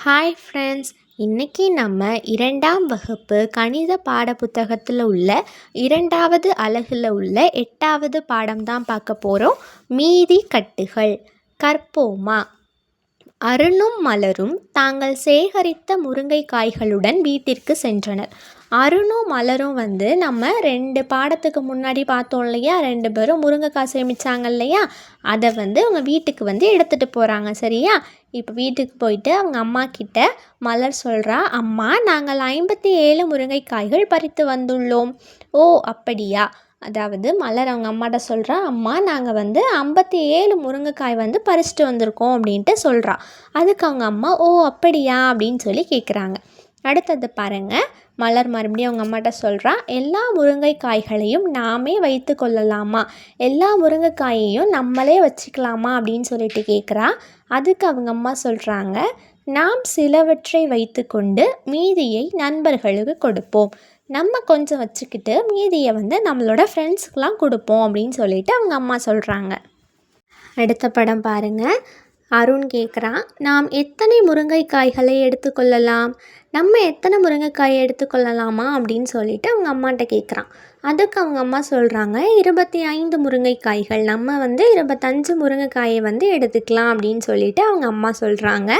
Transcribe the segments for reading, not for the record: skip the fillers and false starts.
Hi friends, இன்றைக்கி நம்ம 2ஆம் வகுப்பு கணித பாடப்புத்தகத்தில் உள்ள 2வது அலகில் உள்ள 8வது பாடம் தான் பார்க்க போகிறோம். மீதி கட்டுகள். கற்போமா. அருணும் மலரும் தாங்கள் சேகரித்த முருங்கைக்காய்களுடன் வீட்டிற்கு சென்றனர். அருணும் மலரும் நம்ம 2 பாடத்துக்கு முன்னாடி பார்த்தோம் இல்லையா, 2 பேரும் முருங்கைக்காய் சேமிச்சாங்க இல்லையா, அதை அவங்க வீட்டுக்கு எடுத்துகிட்டு போகிறாங்க. சரியா? இப்போ வீட்டுக்கு போயிட்டு அவங்க அம்மா கிட்ட மலர் சொல்கிறா, அம்மா, நாங்கள் 57 முருங்கைக்காய்கள் பறித்து வந்துள்ளோம். ஓ அப்படியா? அதாவது மலர் அவங்க அம்மாட்ட சொல்கிறா, அம்மா, நாங்கள் 57 முருங்கைக்காய் பறிச்சுட்டு வந்திருக்கோம் அப்படின்ட்டு சொல்கிறா. அதுக்கு அவங்க அம்மா, ஓ அப்படியா அப்படின்னு சொல்லி கேட்குறாங்க. அடுத்தது பாருங்கள், மலர் மறுபடியும் அவங்க அம்மாட்ட சொல்கிறா, எல்லா முருங்கைக்காய்களையும் நாமே வைத்து கொள்ளலாமா, எல்லா முருங்கைக்காயையும் நம்மளே வச்சுக்கலாமா அப்படின்னு சொல்லிட்டு கேட்குறா. அதுக்கு அவங்க அம்மா சொல்கிறாங்க, நாம் சிலவற்றை வைத்து கொண்டு மீதியை நண்பர்களுக்கு கொடுப்போம், நம்ம கொஞ்சம் வச்சுக்கிட்டு மீதியை நம்மளோட ஃப்ரெண்ட்ஸுக்கெலாம் கொடுப்போம் அப்படின்னு சொல்லிட்டு அவங்க அம்மா சொல்கிறாங்க. அடுத்த படம் பாருங்கள். அருண் கேட்குறான், நாம் எத்தனை முருங்கைக்காய்களை எடுத்துக்கொள்ளலாம், நம்ம எத்தனை முருங்கைக்காயை எடுத்துக்கொள்ளலாமா அப்படின்னு சொல்லிட்டு அவங்க அம்மாட்ட கேட்குறான். அதுக்கு அவங்க அம்மா சொல்கிறாங்க, 25 முருங்கைக்காய்கள், நம்ம 25 முருங்கைக்காயை எடுத்துக்கலாம் அப்படின்னு சொல்லிட்டு அவங்க அம்மா சொல்கிறாங்க.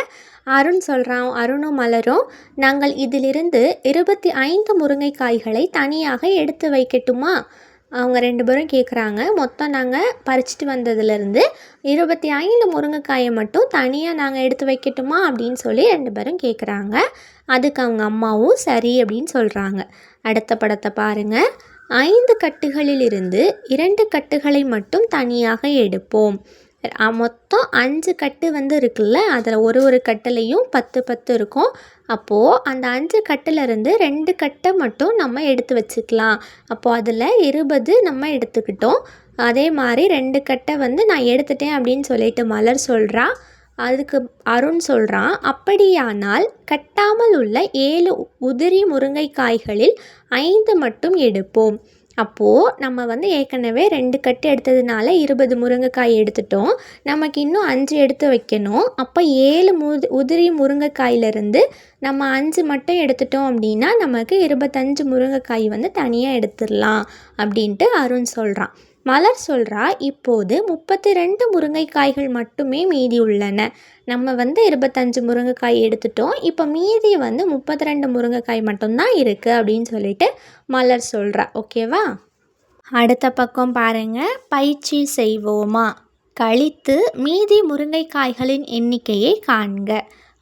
அருண் சொல்கிறான், அருணும் மலரும், நாங்கள் இதிலிருந்து 25 முருங்கைக்காய்களை தனியாக எடுத்து வைக்கட்டுமா? அவங்க 2 பேரும் கேட்குறாங்க, மொத்தம் நாங்கள் பறிச்சுட்டு வந்ததுலேருந்து 25 முருங்கைக்காயை மட்டும் தனியாக நாங்கள் எடுத்து வைக்கட்டுமா அப்படின்னு சொல்லி 2 பேரும் கேட்குறாங்க. அதுக்கு அவங்க அம்மாவும் சரி அப்படின்னு சொல்கிறாங்க. அடுத்த படத்தை பாருங்கள். 5 கட்டுகளிலிருந்து 2 கட்டுகளை மட்டும் தனியாக எடுப்போம். மொத்தம் 5 கட்டு இருக்குல்ல, அதில் ஒரு கட்டுலையும் 10 இருக்கும். அப்போது அந்த 5 கட்டுலேருந்து 2 கட்டை மட்டும் நம்ம எடுத்து வச்சுக்கலாம். அப்போது அதில் 20 நம்ம எடுத்துக்கிட்டோம். அதே மாதிரி 2 கட்டை நான் எடுத்துட்டேன் அப்படின்னு சொல்லிட்டு மலர் சொல்கிறா. அதுக்கு அருண் சொல்கிறான், அப்படியானால் கட்டாமல் உள்ள 7 உதிரி முருங்கைக்காய்களில் 5 மட்டும் எடுப்போம். அப்போது நம்ம ஏற்கனவே 2 கட்டு எடுத்ததுனால 20 முருங்கைக்காய் எடுத்துட்டோம். நமக்கு இன்னும் 5 எடுத்து வைக்கணும். அப்போ 7 உதிரி முருங்கைக்காயிலிருந்து நம்ம 5 மட்டும் எடுத்துட்டோம் அப்படின்னா நமக்கு 25 முருங்கைக்காய் தனியாக எடுத்துடலாம் அப்படின்ட்டு அருண் சொல்கிறான். மலர் சொல்கிறா, இப்போது 32 முருங்கைக்காய்கள் மட்டுமே மீதி உள்ளன. நம்ம 25 முருங்கைக்காய் எடுத்துட்டோம். இப்போ மீதி 32 முருங்கைக்காய் மட்டும்தான் இருக்குது அப்படின்னு சொல்லிட்டு மலர் சொல்கிறா. ஓகேவா? அடுத்த பக்கம் பாருங்கள். பயிற்சி செய்வோமா. கழித்து மீதி முருங்கைக்காய்களின் எண்ணிக்கையை காண்க.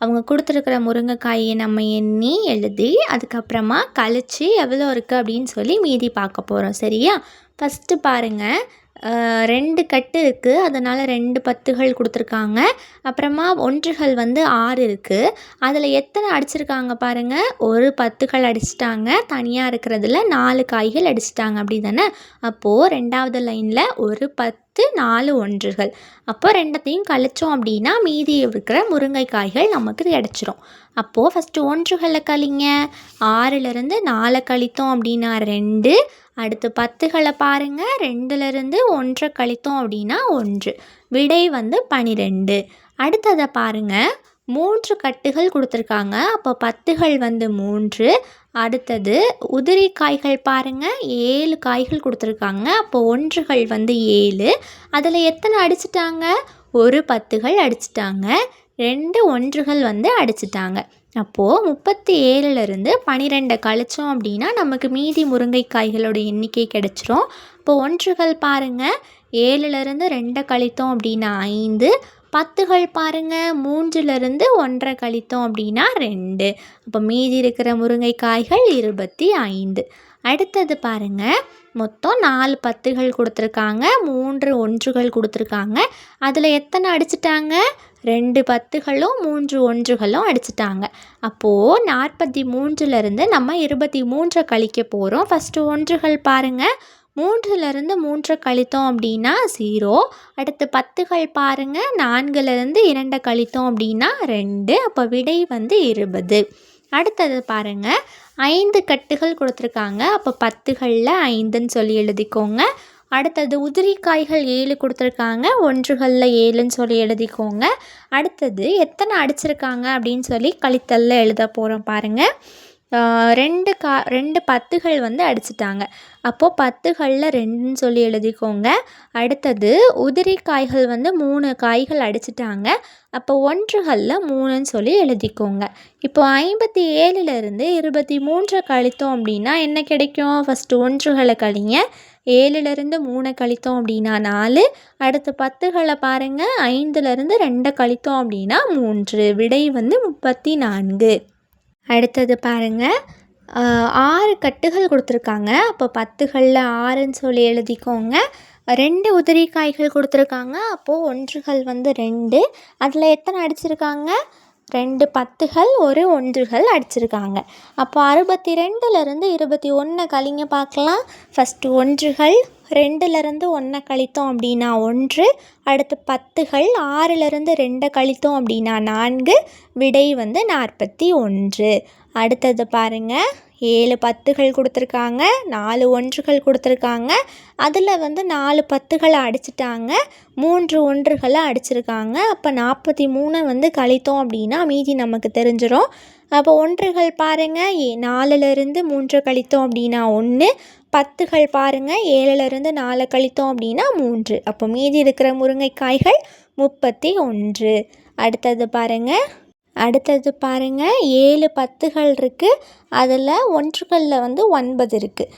அவங்க கொடுத்துருக்குற முருங்கைக்காயை நம்ம எண்ணி எழுதி அதுக்கப்புறமா கழித்து எவ்வளோ இருக்குது அப்படின்னு சொல்லி மீதி பார்க்க போகிறோம். சரியா? ஃபஸ்ட்டு பாருங்கள், 2 கட்டு இருக்குது, அதனால் 2 10கள் கொடுத்துருக்காங்க. அப்புறமா 1கள் 6 இருக்குது. அதில் எத்தனை அடிச்சிருக்காங்க பாருங்கள், ஒரு 10கள் அடிச்சிட்டாங்க, தனியாக இருக்கிறதுல 4 காய்கள் அடிச்சிட்டாங்க. அப்படி தானே? அப்போது 2வது லைனில் ஒரு 10 4 1கள். அப்போ 2த்தையும் கழிச்சோம் அப்படின்னா மீதி இருக்கிற முருங்கைக்காய்கள் நமக்கு கிடச்சிரும். அப்போது ஃபஸ்ட்டு 1களை கழிங்க. 6லேருந்து 4 கழித்தோம் அப்படின்னா 2. அடுத்து 10களை பாருங்கள், 2லேருந்து 1 கழித்தோம் அப்படின்னா 1. விடை 12. அடுத்ததை பாருங்கள், 3 கட்டுகள் கொடுத்துருக்காங்க. அப்போ 10கள் 3. அடுத்தது உதிரி காய்கள் பாருங்கள், 7 காய்கள் கொடுத்துருக்காங்க. அப்போ 1கள் 7. அதில் எத்தனை அடிச்சிட்டாங்க? ஒரு 10கள் அடிச்சிட்டாங்க, 2 1கள் அடிச்சிட்டாங்க. அப்போது 37லேருந்து 12 கழிச்சோம் அப்படின்னா நமக்கு மீதி முருங்கைக்காய்களோட எண்ணிக்கை கிடச்சிரும். இப்போ 1கள் பாருங்கள், 7லேருந்து 2 கழித்தோம் அப்படின்னா 5. 10கள் பாருங்கள், 3லேருந்து 1 கழித்தோம் அப்படின்னா 2. அப்போ மீதி இருக்கிற முருங்கைக்காய்கள் 25. அடுத்தது பாருங்கள், மொத்தம் 4 10கள் கொடுத்துருக்காங்க, 3 1கள் கொடுத்துருக்காங்க. அதில் எத்தனை அடிச்சிட்டாங்க? 2 10களும் 3 1களும் அடிச்சிட்டாங்க. அப்போது 43லேருந்து நம்ம 23 கழிக்க போகிறோம். ஃபஸ்ட்டு 1கள் பாருங்கள், 3லேருந்து 3 கழித்தோம் அப்படின்னா 0. அடுத்து 10கள் பாருங்கள், 4லேருந்து 2 கழித்தோம் அப்படின்னா 2. அப்போ விடை 20. அடுத்தது பாருங்கள், 5 கட்டுகள் கொடுத்துருக்காங்க. அப்போ 10களில் 5ன்னு சொல்லி எழுதிக்கோங்க. அடுத்தது உதிரிக்காய்கள் 7 கொடுத்துருக்காங்க, ஒன்றுகளில் 7ன்னு சொல்லி எழுதிக்கோங்க. அடுத்தது எத்தனை அடிச்சிருக்காங்க அப்படின்னு சொல்லி கழித்தலில் எழுத போகிறோம் பாருங்கள். 2 10கள் வந்து அடிச்சிட்டாங்க, அப்போது 10களில் 2ன்னு சொல்லி எழுதிக்கோங்க. அடுத்தது உதிரிக்காய்கள் வந்து 3 காய்கள் அடிச்சிட்டாங்க, அப்போ ஒன்றுகளில் 3ன்னு சொல்லி எழுதிக்கோங்க. இப்போ 57லேருந்து 23 கழித்தோம் அப்படின்னா என்ன கிடைக்கும்? ஃபஸ்ட்டு ஒன்றுகளை கழிங்க, 7லேருந்து 3 கழித்தோம் அப்படின்னா 4, அடுத்து 10களை பாருங்கள், 5லேருந்து 2 கழித்தோம் அப்படின்னா 3, விடை வந்து 34. அடுத்தது பாருங்கள், 6 கட்டுகள் கொடுத்துருக்காங்க, அப்போ 10களில் 6ன்னு சொல்லி எழுதிக்கோங்க. 2 உதிரிக்காய்கள் கொடுத்துருக்காங்க, அப்போது ஒன்றுகள் வந்து 2, அதில் எத்தனை அடிச்சிருக்காங்க? 2 10கள் 1 ஒன்றுகள் அடிச்சிருக்காங்க. அப்போ 62லேருந்து 21 கழிங்க பார்க்கலாம். ஃபஸ்ட்டு ஒன்றுகள், 2லேருந்து 1 கழித்தோம் அப்படின்னா 1, அடுத்து 10கள், 6லேருந்து 2 கழித்தோம் அப்படின்னா 4, விடை வந்து 41. அடுத்தது பாருங்கள், 7 10கள் கொடுத்துருக்காங்க, 4 ஒன்றுகள் கொடுத்துருக்காங்க, அதில் வந்து 4 10களை அடிச்சிட்டாங்க, 3 ஒன்றுகளை அடிச்சிருக்காங்க. அப்போ 43 வந்து கழித்தோம் அப்படின்னா மீதி நமக்கு தெரிஞ்சிடும். அப்போ ஒன்றுகள் பாருங்கள், 4லேருந்து 3 கழித்தோம் அப்படின்னா 1, 10கள் பாருங்கள், 7லேருந்து 4 கழித்தோம் அப்படின்னா 3, அப்போ மீதி இருக்கிற முருங்கைக்காய்கள் 31. அடுத்தது பாருங்கள் 7 10கள் இருக்குது, அதில் ஒன்றுகளில் வந்து 9 இருக்குது.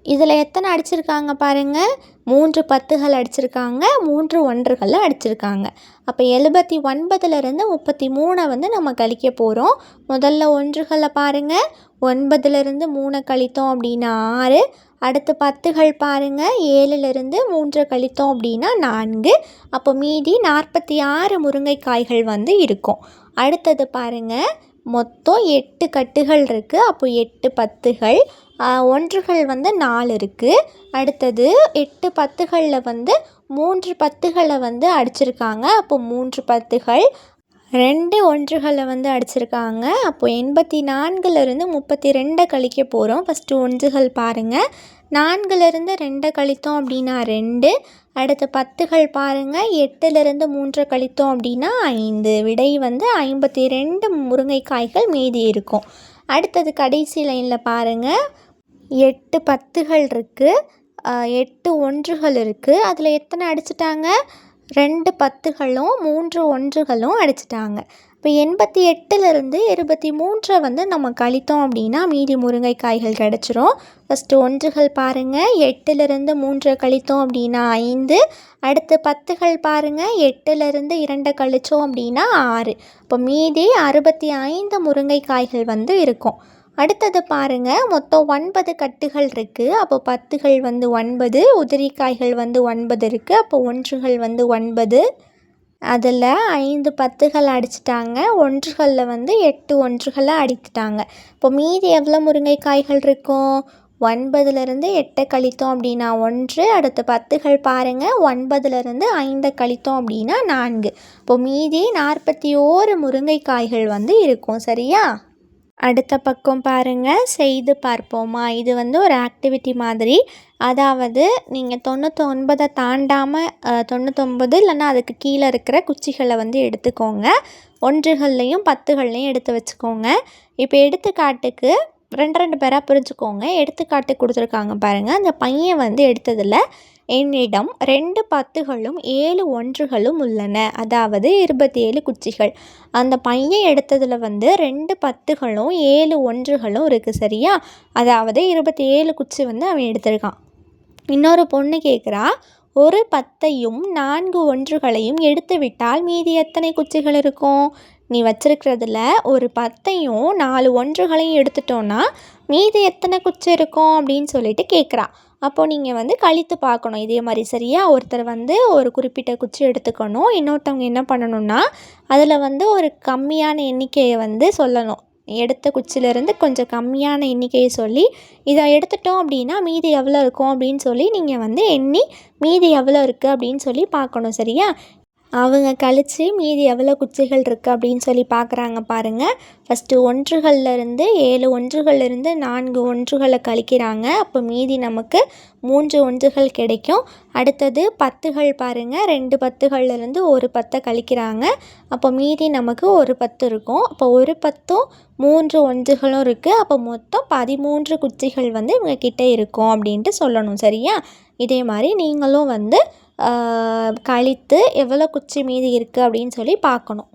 இதில் எத்தனை அடிச்சிருக்காங்க பாருங்கள்? 3 10கள் அடிச்சிருக்காங்க, 3 ஒன்றுகளை அடிச்சிருக்காங்க. அப்போ 79லேருந்து 33 வந்து நம்ம கழிக்க போகிறோம். முதல்ல ஒன்றுகளை பாருங்கள், 9லேருந்து 3 கழித்தோம் அப்படின்னா 6, அடுத்து 10கள் பாருங்கள், 7லேருந்து 3 கழித்தோம் அப்படின்னா 4, அப்போ மீதி 46 முருங்கைக்காய்கள் வந்து இருக்கும். அடுத்தது பாருங்கள், மொத்தம் 8 கட்டுகள் இருக்குது, அப்போ 8 10கள், ஒன்றுகள் வந்து 4 இருக்குது. அடுத்தது 8 10களில் வந்து 3 10களை வந்து அடிச்சிருக்காங்க, அப்போ 3 10கள், 2 ஒன்றுகளை வந்து அடிச்சிருக்காங்க. அப்போ 84லேருந்து 32 கழிக்க போகிறோம். ஃபஸ்ட்டு ஒன்றுகள் பாருங்கள், 4லேருந்து 2 கழித்தோம் அப்படின்னா 2, அடுத்து 10கள் பாருங்கள், 8லேருந்து 3 கழித்தோம் அப்படின்னா 5, விடை வந்து 52 முருங்கைக்காய்கள் மீதி இருக்கும். அடுத்தது கடைசி லைனில் பாருங்கள், 8 10கள் இருக்குது, 8 ஒன்றுகள் இருக்குது, அதில் எத்தனை அடிச்சிட்டாங்க? 2 10களும் 3 ஒன்றுகளும் அடிச்சிட்டாங்க. இப்போ 88லேருந்து 23 வந்து நம்ம கழித்தோம் அப்படின்னா மீதி முருங்கைக்காய்கள் கிடச்சிரும். ஃபஸ்ட்டு ஒன்றுகள் பாருங்கள், 8லேருந்து 3 கழித்தோம் அப்படின்னா 5, அடுத்து 10கள் பாருங்கள், 8லேருந்து 2 கழித்தோம் அப்படின்னா 6, இப்போ மீதி 65 முருங்கைக்காய்கள் வந்து இருக்கும். அடுத்தது பாருங்கள், மொத்தம் 9 கட்டுகள் இருக்குது, அப்போ 10கள் வந்து 9, உதிரிக்காய்கள் வந்து 9 இருக்குது, அப்போ ஒன்றுகள் வந்து 9, அதில் 5 10கள் அடிச்சிட்டாங்க, ஒன்றுகளில் வந்து 8 ஒன்றுகளை அடித்துட்டாங்க. இப்போ மீதி எவ்வளோ முருங்கைக்காய்கள் இருக்கும்? 9லேருந்து 8 கழித்தோம் அப்படின்னா 1, அடுத்து 10கள் பாருங்கள், 9லேருந்து 5 கழித்தோம் அப்படின்னா 4, இப்போ மீதி 41 முருங்கைக்காய்கள் வந்து இருக்கும். சரியா? அடுத்த பக்கம் பாருங்கள், செய்து பார்ப்போமா. இது வந்து ஒரு ஆக்டிவிட்டி மாதிரி, அதாவது நீங்கள் 99 தாண்டாமல் 99 இல்லைன்னா அதுக்கு கீழே இருக்கிற குச்சிகளை வந்து எடுத்துக்கோங்க, ஒன்றுகள்லையும் 10கள்லையும் எடுத்து வச்சுக்கோங்க. இப்போ எடுத்துக்காட்டுக்கு 2 பேராக பிரிச்சுக்கோங்க. எடுத்துக்காட்டு கொடுத்துருக்காங்க பாருங்கள், அந்த பையன் வந்து எடுத்ததில் என்னிடம் 2 10களும் 7 ஒன்றுகளும் உள்ளன, அதாவது 27 குச்சிகள். அந்த பையன் எடுத்ததில் வந்து 2 10களும் 7 ஒன்றுகளும் இருக்குது. சரியா? அதாவது 27 குச்சி வந்து அவன் எடுத்திருக்கான். இன்னொரு பொண்ணு கேட்குறா, ஒரு 10ஐயும் 4 ஒன்றுகளையும் எடுத்து விட்டால் மீதி எத்தனை குச்சிகள் இருக்கும்? நீ வச்சிருக்கிறதுல ஒரு 10ஐயும் 4 ஒன்றுகளையும் எடுத்துட்டோன்னா மீதி எத்தனை குச்சி இருக்கும் அப்படின்னு சொல்லிட்டு கேட்குறா. அப்போது நீங்கள் வந்து கழித்து பார்க்கணும் இதே மாதிரி. சரியா? ஒருத்தர் வந்து ஒரு குறிப்பிட்ட குச்சி எடுத்துக்கணும், இன்னொருத்தவங்க என்ன பண்ணணும்னா அதில் வந்து ஒரு கம்மியான எண்ணிக்கையை வந்து சொல்லணும். எடுத்த குச்சியிலேருந்து கொஞ்சம் கம்மியான எண்ணிக்கையை சொல்லி இதை எடுத்துட்டோம் அப்படின்னா மீதி எவ்வளோ இருக்கும் அப்படின்னு சொல்லி நீங்கள் வந்து எண்ணி மீதி எவ்வளோ இருக்குது அப்படின்னு சொல்லி பார்க்கணும். சரியா? அவங்க கழித்து மீதி எவ்வளோ குச்சிகள் இருக்குது அப்படின்னு சொல்லி பார்க்குறாங்க பாருங்கள். ஃபஸ்ட்டு 1களிலிருந்து 7 1களிலிருந்து 4 1களை கழிக்கிறாங்க. அப்போ மீதி நமக்கு 3 1கள் கிடைக்கும். அடுத்தது 10கள் பாருங்கள், 2 10களிலிருந்து 1 10 கழிக்கிறாங்க. அப்போ மீதி நமக்கு ஒரு 10 இருக்கும். அப்போ ஒரு 10ம் 3 1களும் இருக்குது. அப்போ மொத்தம் 13 குச்சிகள் வந்து இவங்க கிட்டே இருக்கும் அப்படின்ட்டு சொல்லணும். சரியா? இதே மாதிரி நீங்களும் வந்து கழித்து எவ்வளோ குச்சி மீதி இருக்குது அப்படின்னு சொல்லி பார்க்கணும்.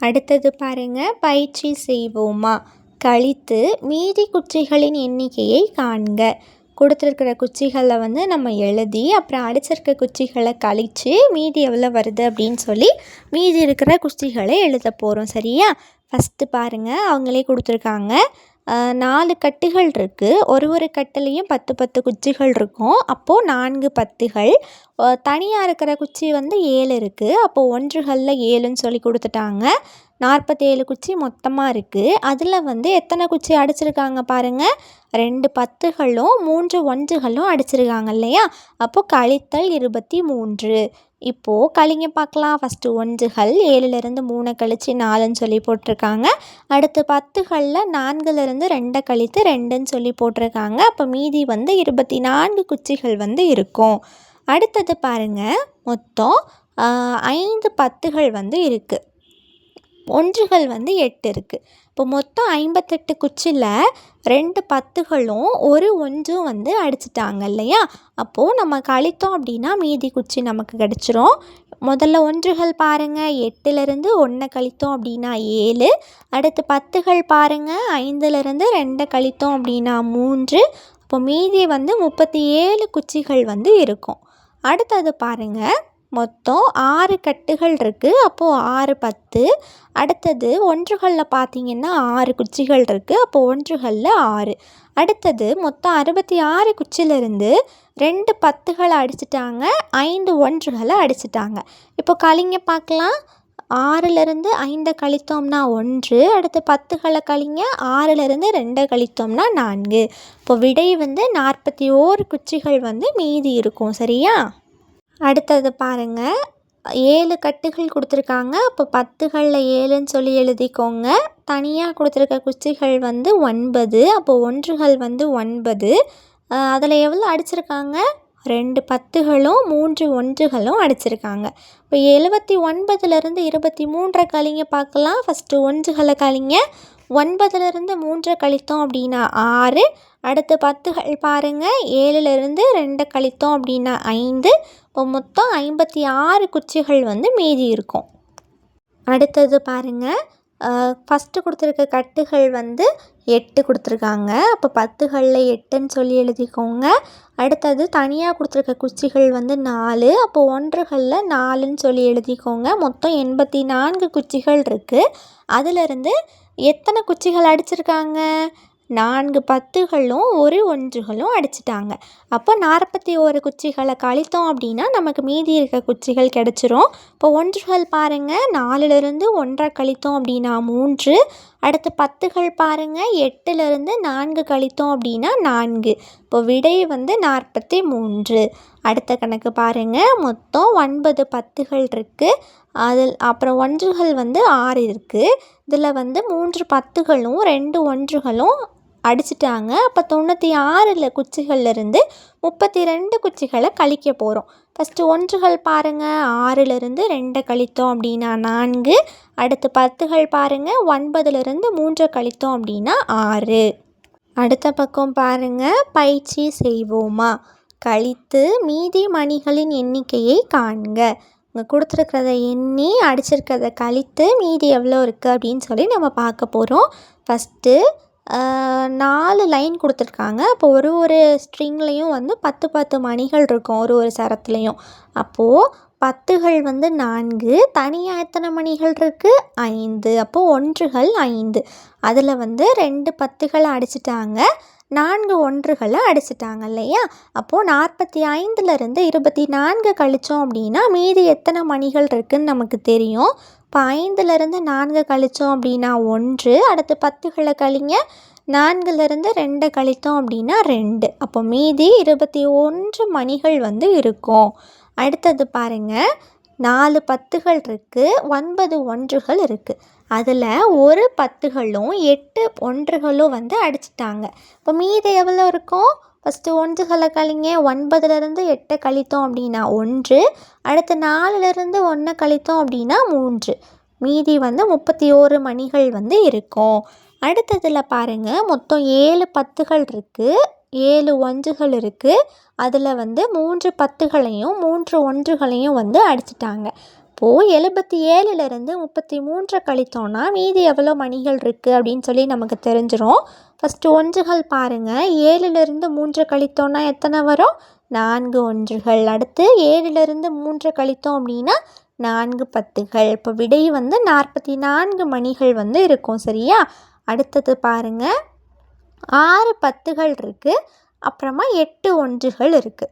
அடுத்தது பாருங்கள், பயிற்சி செய்வோமா. கழித்து மீதி குச்சிகளின் எண்ணிக்கையை காண்க. கொடுத்துருக்கிற குச்சிகளை வந்து நம்ம எழுதி அப்புறம் அடிச்சிருக்க குச்சிகளை கழித்து மீதி எவ்வளோ வருது அப்படின்னு சொல்லி மீதி இருக்கிற குச்சிகளை எழுத போகிறோம். சரியா? ஃபஸ்ட்டு பாருங்கள், அவங்களே கொடுத்துருக்காங்க. 4 கட்டுகள் இருக்குது. ஒரு கட்டுலேயும் 10 10 குச்சிகள் இருக்கும். அப்போது 4 10கள். தனியாக இருக்கிற குச்சி வந்து 7 இருக்குது. அப்போது 1களில் 7ன்னு சொல்லி கொடுத்துட்டாங்க. 47 குச்சி மொத்தமாக இருக்குது. அதில் வந்து எத்தனை குச்சி அடிச்சிருக்காங்க பாருங்கள், 2 10களும் 3 1களும் அடிச்சிருக்காங்க இல்லையா? அப்போது கழித்தல் 23. இப்போது கழிங்க பார்க்கலாம். ஃபஸ்ட்டு 1கள் 7லிருந்து 3 கழித்து 4ன்னு சொல்லி போட்டிருக்காங்க. அடுத்து 10களில் 4லிருந்து 2 கழித்து 2ன்னு சொல்லி போட்டிருக்காங்க. அப்போ மீதி வந்து 24 குச்சிகள் வந்து இருக்கும். அடுத்தது பாருங்கள், மொத்தம் 5 10கள் வந்து இருக்குது. 1கள் வந்து 8 இருக்குது. இப்போ மொத்தம் 58 குச்சியில் 2 10களும் 1 1ம் வந்து அடிச்சிட்டாங்க இல்லையா? அப்போது நம்ம கழித்தோம் அப்படின்னா மீதி குச்சி நமக்கு கிடச்சிரும். முதல்ல 1கள் பாருங்கள், 8லிருந்து 1 கழித்தோம் அப்படின்னா 7. அடுத்து 10கள் பாருங்கள், 5லிருந்து 2 கழித்தோம் அப்படின்னா 3. அப்போ மீதி வந்து 37 குச்சிகள் வந்து இருக்கும். அடுத்தது பாருங்கள், மொத்தம் 6 கட்டுகள் இருக்குது. அப்போது 6 10. அடுத்தது 1களில் பார்த்திங்கன்னா 6 குச்சிகள் இருக்குது. அப்போது 1களில் 6. அடுத்தது மொத்தம் 66 குச்சியிலிருந்து 2 10களை அடிச்சிட்டாங்க, 5 1களை அடிச்சிட்டாங்க. இப்போ கழிங்க பார்க்கலாம். 6லிருந்து 5 கழித்தோம்னா 1. அடுத்து 10களை கழிங்க, 6லிருந்து 2 கழித்தோம்னா 4. இப்போ விடை வந்து 41 குச்சிகள் வந்து மீதி இருக்கும். சரியா? அடுத்தது பாருங்கள், 7 கட்டுகள் கொடுத்துருக்காங்க. அப்போ 10களில் 7ன்னு சொல்லி எழுதிக்கோங்க. தனியாக கொடுத்துருக்க குச்சிகள் வந்து 9. அப்போது 1கள் வந்து 9. அதில் எவ்வளோ அடிச்சிருக்காங்க, 2 10களும் 3 1களும் அடிச்சிருக்காங்க. இப்போ 79லிருந்து 23 கழிங்க பார்க்கலாம். ஃபஸ்ட்டு 1களை கழிங்க. 9லிருந்து 3 கழித்தோம் அப்படின்னா 6. அடுத்து 10கள் பாருங்கள், 7லிருந்து 2 கழித்தோம் அப்படின்னா 5. இப்போ மொத்தம் 56 குச்சிகள் வந்து மீதி இருக்கும். அடுத்தது பாருங்கள், ஃபஸ்ட்டு கொடுத்துருக்க கட்டுகள் வந்து 8 கொடுத்துருக்காங்க. அப்போ 10களில் 8ன்னு சொல்லி எழுதிக்கோங்க. அடுத்தது தனியாக கொடுத்துருக்க குச்சிகள் வந்து 4. அப்போது 1களில் 4ன்னு சொல்லி எழுதிக்கோங்க. மொத்தம் 84 குச்சிகள் இருக்குது. அதிலிருந்து எத்தனை குச்சிகள் அடிச்சிருக்காங்க, 4 10களும் 1 1களும் அடிச்சிட்டாங்க. அப்போ 41 குச்சிகளை கழித்தோம் அப்படின்னா நமக்கு மீதி இருக்க குச்சிகள் கிடச்சிரும். இப்போ 1கள் பாருங்கள், 4லிருந்து 1 கழித்தோம் அப்படின்னா 3. அடுத்து 10கள் பாருங்கள், 8லிருந்து 4 கழித்தோம் அப்படின்னா 4. இப்போ விடை வந்து 43. அடுத்த கணக்கு பாருங்கள், மொத்தம் 9 10கள் இருக்குது. அப்புறம் 1கள் வந்து 6 இருக்குது. இதில் வந்து 3 10களும் 2 1களும் அடிச்சிட்டாங்க. அப்போ 96 குச்சிகள்லேருந்து 32 குச்சிகளை கழிக்க போகிறோம். ஃபஸ்ட்டு 1கள் பாருங்கள், 6லிருந்து 2 கழித்தோம் அப்படின்னா 4. அடுத்து 10கள் பாருங்கள், 9லிருந்து 3 கழித்தோம் அப்படின்னா 6. அடுத்த பக்கம் பாருங்கள், பயிற்சி செய்வோமா. கழித்து மீதி மணிகளின் எண்ணிக்கையை காண்க. இங்கே கொடுத்துருக்கிறத எண்ணி அடிச்சிருக்கிறத கழித்து மீதி எவ்வளோ இருக்குது அப்படின்னு சொல்லி நம்ம பார்க்க போகிறோம். ஃபஸ்ட்டு 4 லைன் கொடுத்துருக்காங்க. அப்போ ஒரு ஸ்ட்ரிங்லேயும் வந்து 10 10 மணிகள் இருக்கும், ஒரு சரத்துலேயும். அப்போது 10கள் வந்து 4, தனியாக எத்தனை மணிகள் இருக்குது, 5. அப்போது 1கள் 5. அதில் வந்து 2 10களை அடிச்சிட்டாங்க, 4 1களை அடிச்சிட்டாங்க இல்லையா? அப்போது 45லிருந்து 24 கழித்தோம் அப்படின்னா மீதி எத்தனை மணிகள் இருக்குதுன்னு நமக்கு தெரியும். இப்போ 5லிருந்து 4 கழித்தோம் அப்படின்னா 1. அடுத்து 10களை கழிங்க, 4லிருந்து 2 கழித்தோம் அப்படின்னா 2. அப்போ மீதி 21 மணிகள் வந்து இருக்கும். அடுத்தது பாருங்கள், 4 10கள் இருக்குது, 9 ஒன்றுகள் இருக்குது. அதில் ஒரு 10களும் 8 ஒன்றுகளும் வந்து அடிச்சிட்டாங்க. இப்போ மீதி எவ்வளோ இருக்கும்? ஃபஸ்ட்டு ஒன்றுகளை கழிங்க. 9லேருந்து 8 கழித்தோம் அப்படின்னா 1, அடுத்து 4லேருந்து 1 கழித்தோம் அப்படின்னா 3, மீதி வந்து 31 மணிகள் வந்து இருக்கும். அடுத்ததில் பாருங்கள், மொத்தம் 7 10கள் இருக்குது, 7 ஒன்றுகள் இருக்குது. அதில் வந்து 3 10களையும் 3 ஒன்றுகளையும் வந்து அடிச்சிட்டாங்க. இப்போது 77லேருந்து 33 கழித்தோன்னா மீதி எவ்வளோ மணிகள் இருக்குது அப்படின்னு சொல்லி நமக்கு தெரிஞ்சிடும். ஃபஸ்ட்டு ஒன்றுகள் பாருங்கள், 7லேருந்து 3 கழித்தோன்னா எத்தனை வரும்? 4 ஒன்றுகள். அடுத்து 7லேருந்து 3 கழித்தோம் அப்படின்னா 4 10கள். இப்போ விடை வந்து 44 மணிகள் வந்து இருக்கும். சரியா? அடுத்தது பாருங்கள், 6 10கள் இருக்குது, அப்புறமா 8 ஒன்றுகள் இருக்குது.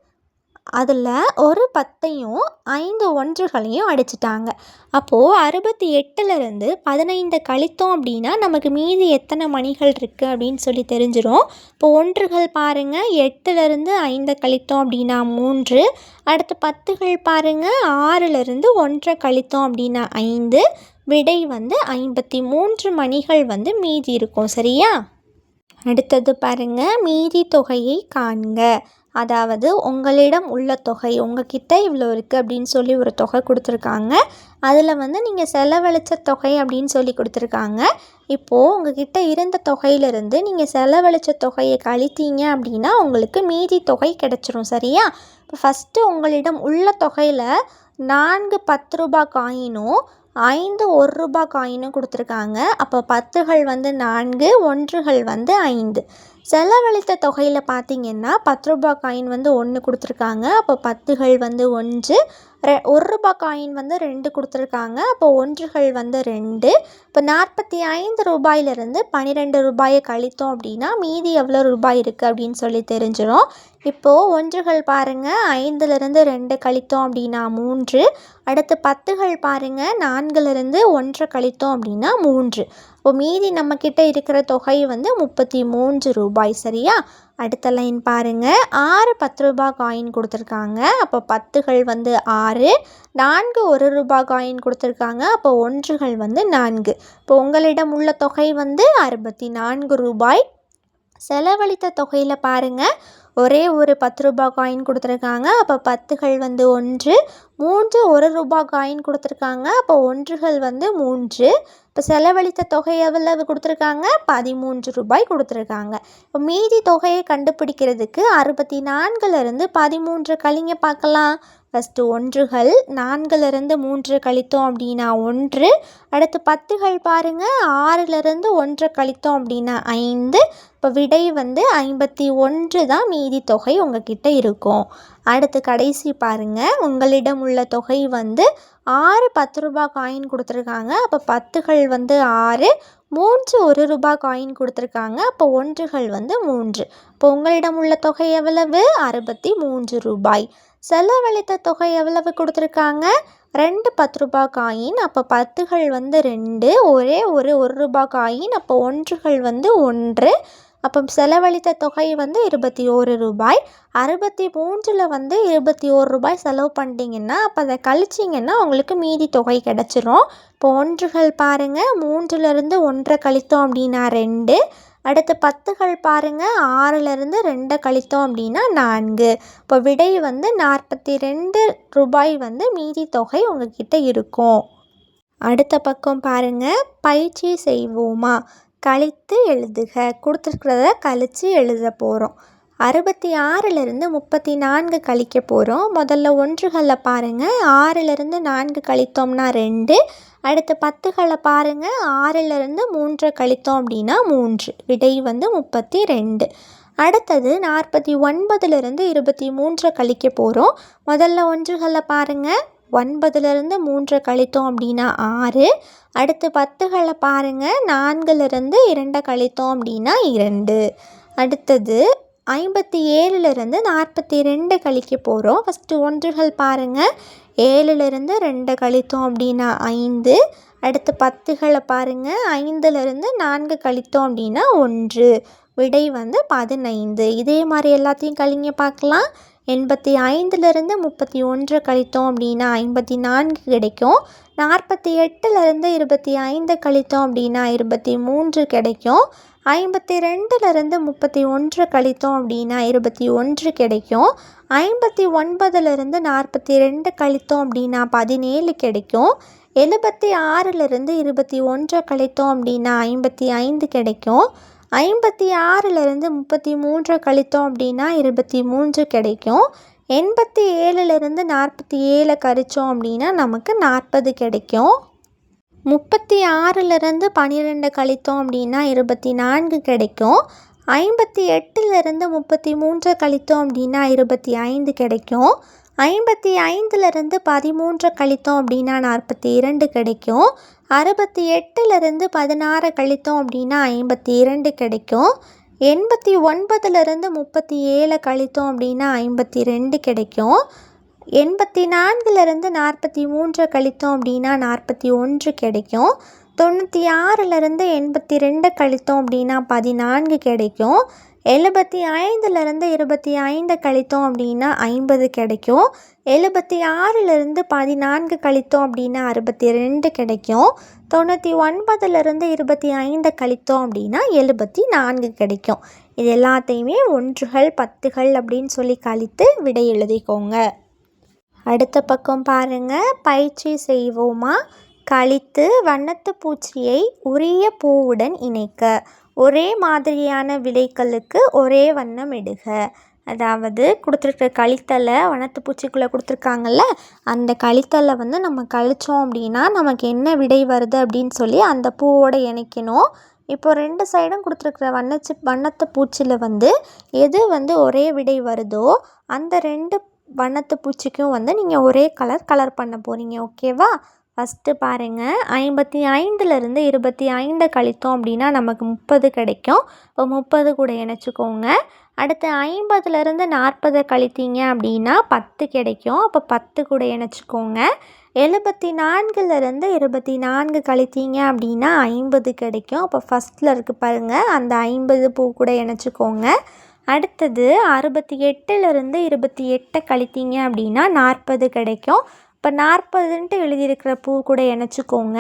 அதில் ஒரு 10ஐயும் 5 ஒன்றுகளையும் அடிச்சிட்டாங்க. அப்போது 68லேருந்து 15 கழித்தோம் அப்படின்னா நமக்கு மீதி எத்தனை மணிகள் இருக்குது அப்படின்னு சொல்லி தெரிஞ்சிடும். இப்போ ஒன்றுகள் பாருங்கள், 8லேருந்து 5 கழித்தோம் அப்படின்னா 3, அடுத்து 10கள் பாருங்கள், 6லேருந்து 1 கழித்தோம் அப்படின்னா 5, விடை வந்து 53 மணிகள் வந்து மீதி இருக்கும். சரியா? அடுத்தது பாருங்கள், மீதி தொகையை காண்க. அதாவது உங்களிடம் உள்ள தொகை, உங்ககிட்ட இவ்வளோ இருக்குது அப்படின்னு சொல்லி ஒரு தொகை கொடுத்துருக்காங்க. அதில் வந்து நீங்கள் செலவழித்த தொகை அப்படின்னு சொல்லி கொடுத்துருக்காங்க. இப்போது உங்ககிட்ட இருந்த தொகையிலிருந்து நீங்கள் செலவழித்த தொகையை கழித்தீங்க அப்படின்னா உங்களுக்கு மீதி தொகை கிடச்சிரும். சரியா? இப்போ ஃபஸ்ட்டு உங்களிடம் உள்ள தொகையில் 4 10 ரூபாய் காயினும் 5 1 ரூபாய் காயினும் கொடுத்துருக்காங்க. அப்போ 10கள் வந்து 4, ஒன்றுகள் வந்து 5. செலவழித்த தொகையில் பார்த்திங்கன்னா 10 ரூபாய் காயின் வந்து 1 கொடுத்துருக்காங்க. அப்போ 10கள் வந்து 1, 1 ரூபாய் காயின் வந்து 2 கொடுத்துருக்காங்க. அப்போ ஒன்றுகள் வந்து 2. இப்போ 45 ரூபாயிலிருந்து 12 ரூபாயை கழித்தோம் அப்படின்னா மீதி எவ்வளோ ரூபாய் இருக்குது அப்படின்னு சொல்லி தெரிஞ்சிடும். இப்போது ஒன்றுகள் பாருங்கள், 5லேருந்து 2 கழித்தோம் அப்படின்னா 3, அடுத்து 10கள் பாருங்கள், 4லேருந்து 1 கழித்தோம் அப்படின்னா 3. இப்போ மீதி நம்மக்கிட்ட இருக்கிற தொகை வந்து 33 ரூபாய். சரியா? அடுத்த லைன் பாருங்கள், 6 10 ரூபாய் காயின் கொடுத்துருக்காங்க. அப்போ 10கள் வந்து 6, 4 1 ரூபாய் காயின் கொடுத்துருக்காங்க. அப்போ ஒன்றுகள் வந்து 4. இப்போ உங்களிடம் உள்ள தொகை வந்து 64 ரூபாய். செலவழித்த தொகையில் பாருங்கள், ஒரே ஒரு 10 ரூபாய் காயின் கொடுத்துருக்காங்க. அப்போ 10கள் வந்து 1, 3 1 ரூபாய் காயின் கொடுத்துருக்காங்க. அப்போ ஒன்றுகள் வந்து 3. இப்போ செலவழித்த தொகை எவ்வளவு கொடுத்துருக்காங்க? 13 ரூபாய் கொடுத்துருக்காங்க. இப்போ மீதி தொகையை கண்டுபிடிக்கிறதுக்கு 64லேருந்து 13 கழிங்க பார்க்கலாம். ஃபஸ்ட்டு ஒன்றுகள், 4லேருந்து 3 கழித்தோம் அப்படின்னா 1, அடுத்து 10கள் பாருங்கள், 6லேருந்து 1 கழித்தோம் அப்படின்னா 5. இப்போ விடை வந்து 51 தான் மீதி தொகை உங்ககிட்ட இருக்கும். அடுத்து கடைசி பாருங்கள், உங்களிடம் உள்ள தொகை வந்து 6 10 ரூபாய் காயின் கொடுத்துருக்காங்க. அப்போ 10கள் வந்து 6, 3 1 ரூபாய் காயின் கொடுத்துருக்காங்க. அப்போ ஒன்றுகள் வந்து 3. இப்போ உங்களிடம் உள்ள தொகை எவ்வளவு? 63 ரூபாய். செலவழித்த தொகை எவ்வளவு கொடுத்துருக்காங்க? 2 10 ரூபாய் காயின். அப்போ 10கள் வந்து 2, ஒரே ஒரு 1 ரூபாய் காயின். அப்போ ஒன்றுகள் வந்து 1. அப்போ செலவழித்த தொகை வந்து 21 ரூபாய். 63ல் வந்து 21 ரூபாய் செலவு பண்ணிட்டீங்கன்னா அப்போ அதை கழிச்சிங்கன்னா உங்களுக்கு மீதி தொகை கிடச்சிரும். இப்போ ஒன்றுகள் பாருங்கள், 3லேருந்து 1 கழித்தோம் அப்படின்னா 2, அடுத்து 10கள் பாருங்கள், 6லேருந்து 2 கழித்தோம் அப்படின்னா 4. இப்போ விடை வந்து 42 ரூபாய் வந்து மீதி தொகை உங்ககிட்ட இருக்கும். அடுத்த பக்கம் பாருங்கள், பயிற்சி செய்வோமா, கழித்து எழுதுக. கொடுத்துருக்கிறத கழித்து எழுத போகிறோம். 66லேருந்து 34 கழிக்க போகிறோம். முதல்ல ஒன்றுகளில் பாருங்கள், 6லேருந்து 4 கழித்தோம்னா 2, அடுத்து 10களை பாருங்கள், 6லேருந்து 3 கழித்தோம் அப்படின்னா 3, விடை வந்து 32. அடுத்தது 49லேருந்து 23 கழிக்க போகிறோம். முதல்ல ஒன்றுகளில் பாருங்கள், 9லேருந்து 3 கழித்தோம் அப்படின்னா 6, அடுத்து 10களை பாருங்கள், 4லேருந்து 2 கழித்தோம் அப்படின்னா 2. அடுத்தது 57லேருந்து 42 கழிக்க போகிறோம். ஃபஸ்ட்டு ஒன்றுகள் பாருங்கள், 7லேருந்து 2 கழித்தோம் அப்படின்னா 5, அடுத்து 10களை பாருங்கள், 5லேருந்து 4 கழித்தோம் அப்படின்னா 1, விடை வந்து 15. இதே மாதிரி எல்லாத்தையும் கழிங்க பார்க்கலாம். 85லிருந்து 31 கழித்தோம் அப்படின்னா 54 கிடைக்கும். 48லிருந்து 25 கழித்தோம் அப்படின்னா 23 கிடைக்கும். 52லிருந்து 31 கழித்தோம் அப்படின்னா 21 கிடைக்கும். 59லிருந்து 42 கழித்தோம் அப்படின்னா 17 கிடைக்கும். 76லிருந்து 21 கழித்தோம் அப்படின்னா 55 கிடைக்கும். 56லிருந்து 33 கழித்தோம் அப்படின்னா 23 கிடைக்கும். 87லிருந்து 47 கழித்தோம் அப்படின்னா நமக்கு 40 கிடைக்கும். 36லிருந்து 12 கழித்தோம் அப்படின்னா 24 கிடைக்கும். 58லிருந்து 33 கழித்தோம் அப்படின்னா 25 கிடைக்கும். 55லிருந்து 13 கழித்தோம் அப்படின்னா 42 கிடைக்கும். 68லிருந்து 16 கழித்தோம் அப்படின்னா 52 கிடைக்கும். 89லிருந்து 37 கழித்தோம் அப்படின்னா 52 கிடைக்கும். 84லிருந்து 43 கழித்தோம் அப்படின்னா 41 கிடைக்கும். 96லிருந்து 82 கழித்தோம் அப்படின்னா 14 கிடைக்கும். 75லிருந்து 25 கழித்தோம் அப்படின்னா 50 கிடைக்கும். 76லிருந்து 14 கழித்தோம் அப்படின்னா 62 கிடைக்கும். 99லிருந்து 25 கழித்தோம் அப்படின்னா 74 கிடைக்கும். இது எல்லாத்தையுமே 1கள் 10கள் அப்படின்னு சொல்லி கழித்து விடை எழுதிக்கோங்க. அடுத்த பக்கம் பாருங்கள். பயிற்சி செய்வோமா? கழித்து வண்ணத்து பூச்சியை உரிய பூவுடன் இணைக்க. ஒரே மாதிரியான விடைகளுக்கு ஒரே வண்ணம் இடுக. அதாவது கொடுத்துருக்க கழித்தலை வண்ணத்து பூச்சிக்குள்ளே கொடுத்துருக்காங்கல்ல, அந்த கழித்தலை வந்து நம்ம கழித்தோம் அப்படின்னா நமக்கு என்ன விடை வருது அப்படின்னு சொல்லி அந்த பூவோடு இணைக்கணும். இப்போ 2 சைடும் கொடுத்துருக்குற வண்ணத்து பூச்சியில் வந்து எது வந்து ஒரே விடை வருதோ அந்த 2 வண்ணத்து பூச்சிக்கும் வந்து நீங்கள் ஒரே கலர் பண்ண போகிறீங்க. ஓகேவா? ஃபஸ்ட்டு பாருங்கள். 55லிருந்து 25 கழித்தோம் அப்படின்னா நமக்கு 30 கிடைக்கும். இப்போ 30 கூட இணைச்சிக்கோங்க. அடுத்து 50லிருந்து 40 கழித்தீங்க அப்படின்னா 10 கிடைக்கும். அப்போ 10 கூட இணைச்சிக்கோங்க. 74லிருந்து 24 கழித்தீங்க அப்படின்னா 50 கிடைக்கும். அப்போ ஃபஸ்ட்டில் இருக்குது பாருங்கள், அந்த 50 பூ கூட இணைச்சிக்கோங்க. அடுத்தது 68லிருந்து 28 கழித்தீங்க அப்படின்னா 40 கிடைக்கும். இப்போ 40ன்ட்டு எழுதியிருக்கிற பூ கூட இணைச்சிக்கோங்க.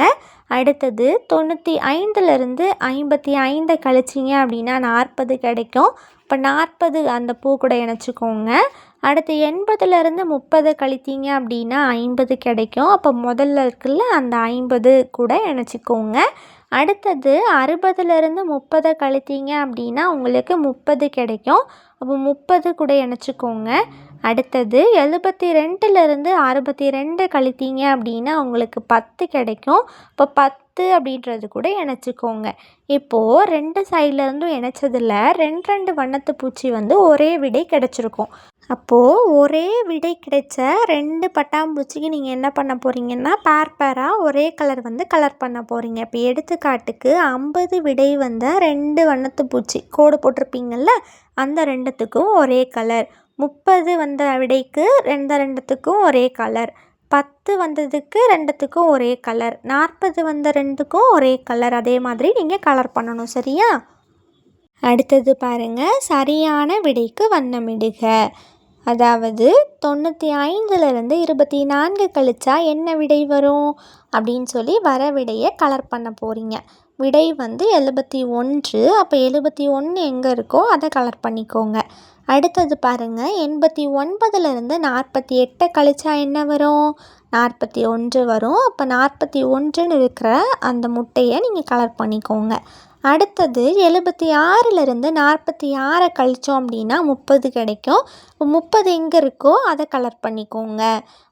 அடுத்தது 95லிருந்து 55 கழிச்சிங்க அப்படின்னா 40 கிடைக்கும். இப்போ 40 அந்த பூ கூட இணைச்சிக்கோங்க. அடுத்து 80லிருந்து 30 கழித்தீங்க அப்படின்னா 50 கிடைக்கும். அப்போ முதல்ல இருக்குல்ல அந்த 50 கூட இணைச்சிக்கோங்க. அடுத்தது 60லிருந்து 30 கழித்தீங்க அப்படின்னா உங்களுக்கு 30 கிடைக்கும். அப்போ 30 கூட இணைச்சிக்கோங்க. அடுத்தது 72லிருந்து 62 கழித்தீங்க அப்படின்னா உங்களுக்கு 10 கிடைக்கும். இப்போ 10 அப்படின்றது கூட இணைச்சிக்கோங்க. இப்போது 2 சைட்லேருந்தும் இணைச்சதில் 2 வண்ணத்து பூச்சி வந்து ஒரே விடை கிடச்சிருக்கும். அப்போது ஒரே விடை கிடைச்ச 2 பட்டாம்பூச்சிக்கு நீங்கள் என்ன பண்ண போகிறீங்கன்னா பேராக ஒரே கலர் வந்து கலர் பண்ண போகிறீங்க. இப்போ எடுத்துக்காட்டுக்கு 50 விடை வந்த 2 வண்ணத்து பூச்சி கோடு போட்டிருப்பீங்கள்ல, அந்த 2த்துக்கும் ஒரே கலர். 30 வந்த விடைக்கு 2த்துக்கும் ஒரே கலர். 10 வந்ததுக்கு 2த்துக்கும் ஒரே கலர். 40 வந்த 2க்கும் ஒரே கலர். அதே மாதிரி நீங்கள் கலர் பண்ணணும். சரியா? அடுத்தது பாருங்கள். சரியான விடைக்கு வண்ணமிடுக. அதாவது 95லிருந்து 24 கழிச்சா என்ன விடை வரும் அப்படின்னு சொல்லி வர விடையை கலர் பண்ண போகிறீங்க. விடை வந்து 71. அப்போ 71 எங்கே இருக்கோ அதை கலர் பண்ணிக்கோங்க. அடுத்தது பாருங்கள். 89லிருந்து 48 கழிச்சா என்ன வரும்? 41 வரும். அப்போ 41ன்னு இருக்கிற அந்த முட்டையை நீங்கள் கலர் பண்ணிக்கோங்க. அடுத்தது 76லிருந்து 46 கழித்தோம் அப்படின்னா 30 கிடைக்கும். 30 எங்கே இருக்கோ அதை கலர் பண்ணிக்கோங்க.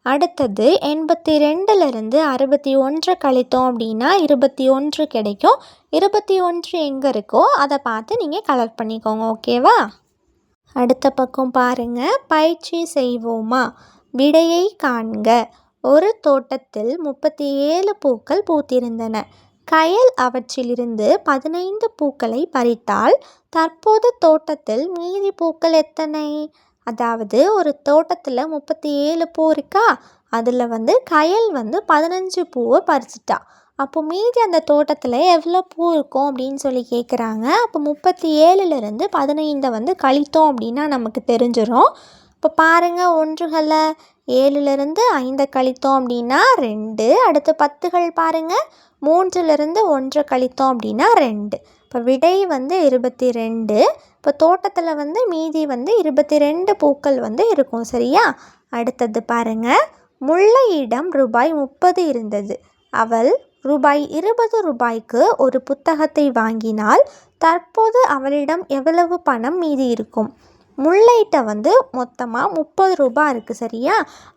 அடுத்தது 82லிருந்து 61 கழித்தோம் அப்படின்னா 21 கிடைக்கும். 21 எங்கே இருக்கோ அதை பார்த்து நீங்கள் கலர் பண்ணிக்கோங்க. ஓகேவா? அடுத்த பக்கம் பாருங்கள். பயிற்சி செய்வோமா? விடையை காண்க. ஒரு தோட்டத்தில் 37 பூக்கள் பூத்திருந்தன. கயல் அவற்றிலிருந்து 15 பூக்களை பறித்தால் தற்போது தோட்டத்தில் மீதி பூக்கள் எத்தனை? அதாவது ஒரு தோட்டத்தில் 37 பூ இருக்கா, அதில் வந்து கயல் வந்து 15 பூவை பறிச்சிட்டா. அப்போ மீதி அந்த தோட்டத்தில் எவ்வளோ பூ இருக்கும் அப்படின்னு சொல்லி கேட்குறாங்க. அப்போ 37லிருந்து 15 வந்து கழித்தோம் அப்படின்னா நமக்கு தெரிஞ்சிடும். இப்போ பாருங்கள் ஒன்றுகளை 7லிருந்து 5 கழித்தோம் அப்படின்னா 2. அடுத்து 10கள் பாருங்கள் 3லிருந்து 1 கழித்தோம் அப்படின்னா 2. இப்போ விடை வந்து 22. இப்போ தோட்டத்தில் வந்து மீதி வந்து 22 பூக்கள் வந்து இருக்கும். சரியா? அடுத்தது பாருங்கள், முல்லையிடம் ரூபாய் 30 இருந்தது. அவள் ரூபாய் 20 ஒரு புத்தகத்தை வாங்கினால் தற்போது அவளிடம் எவ்வளவு பணம் மீதி இருக்கும்? முல்லைகிட்ட வந்து மொத்தமாக 30 ரூபாய் இருக்குது. சரியா?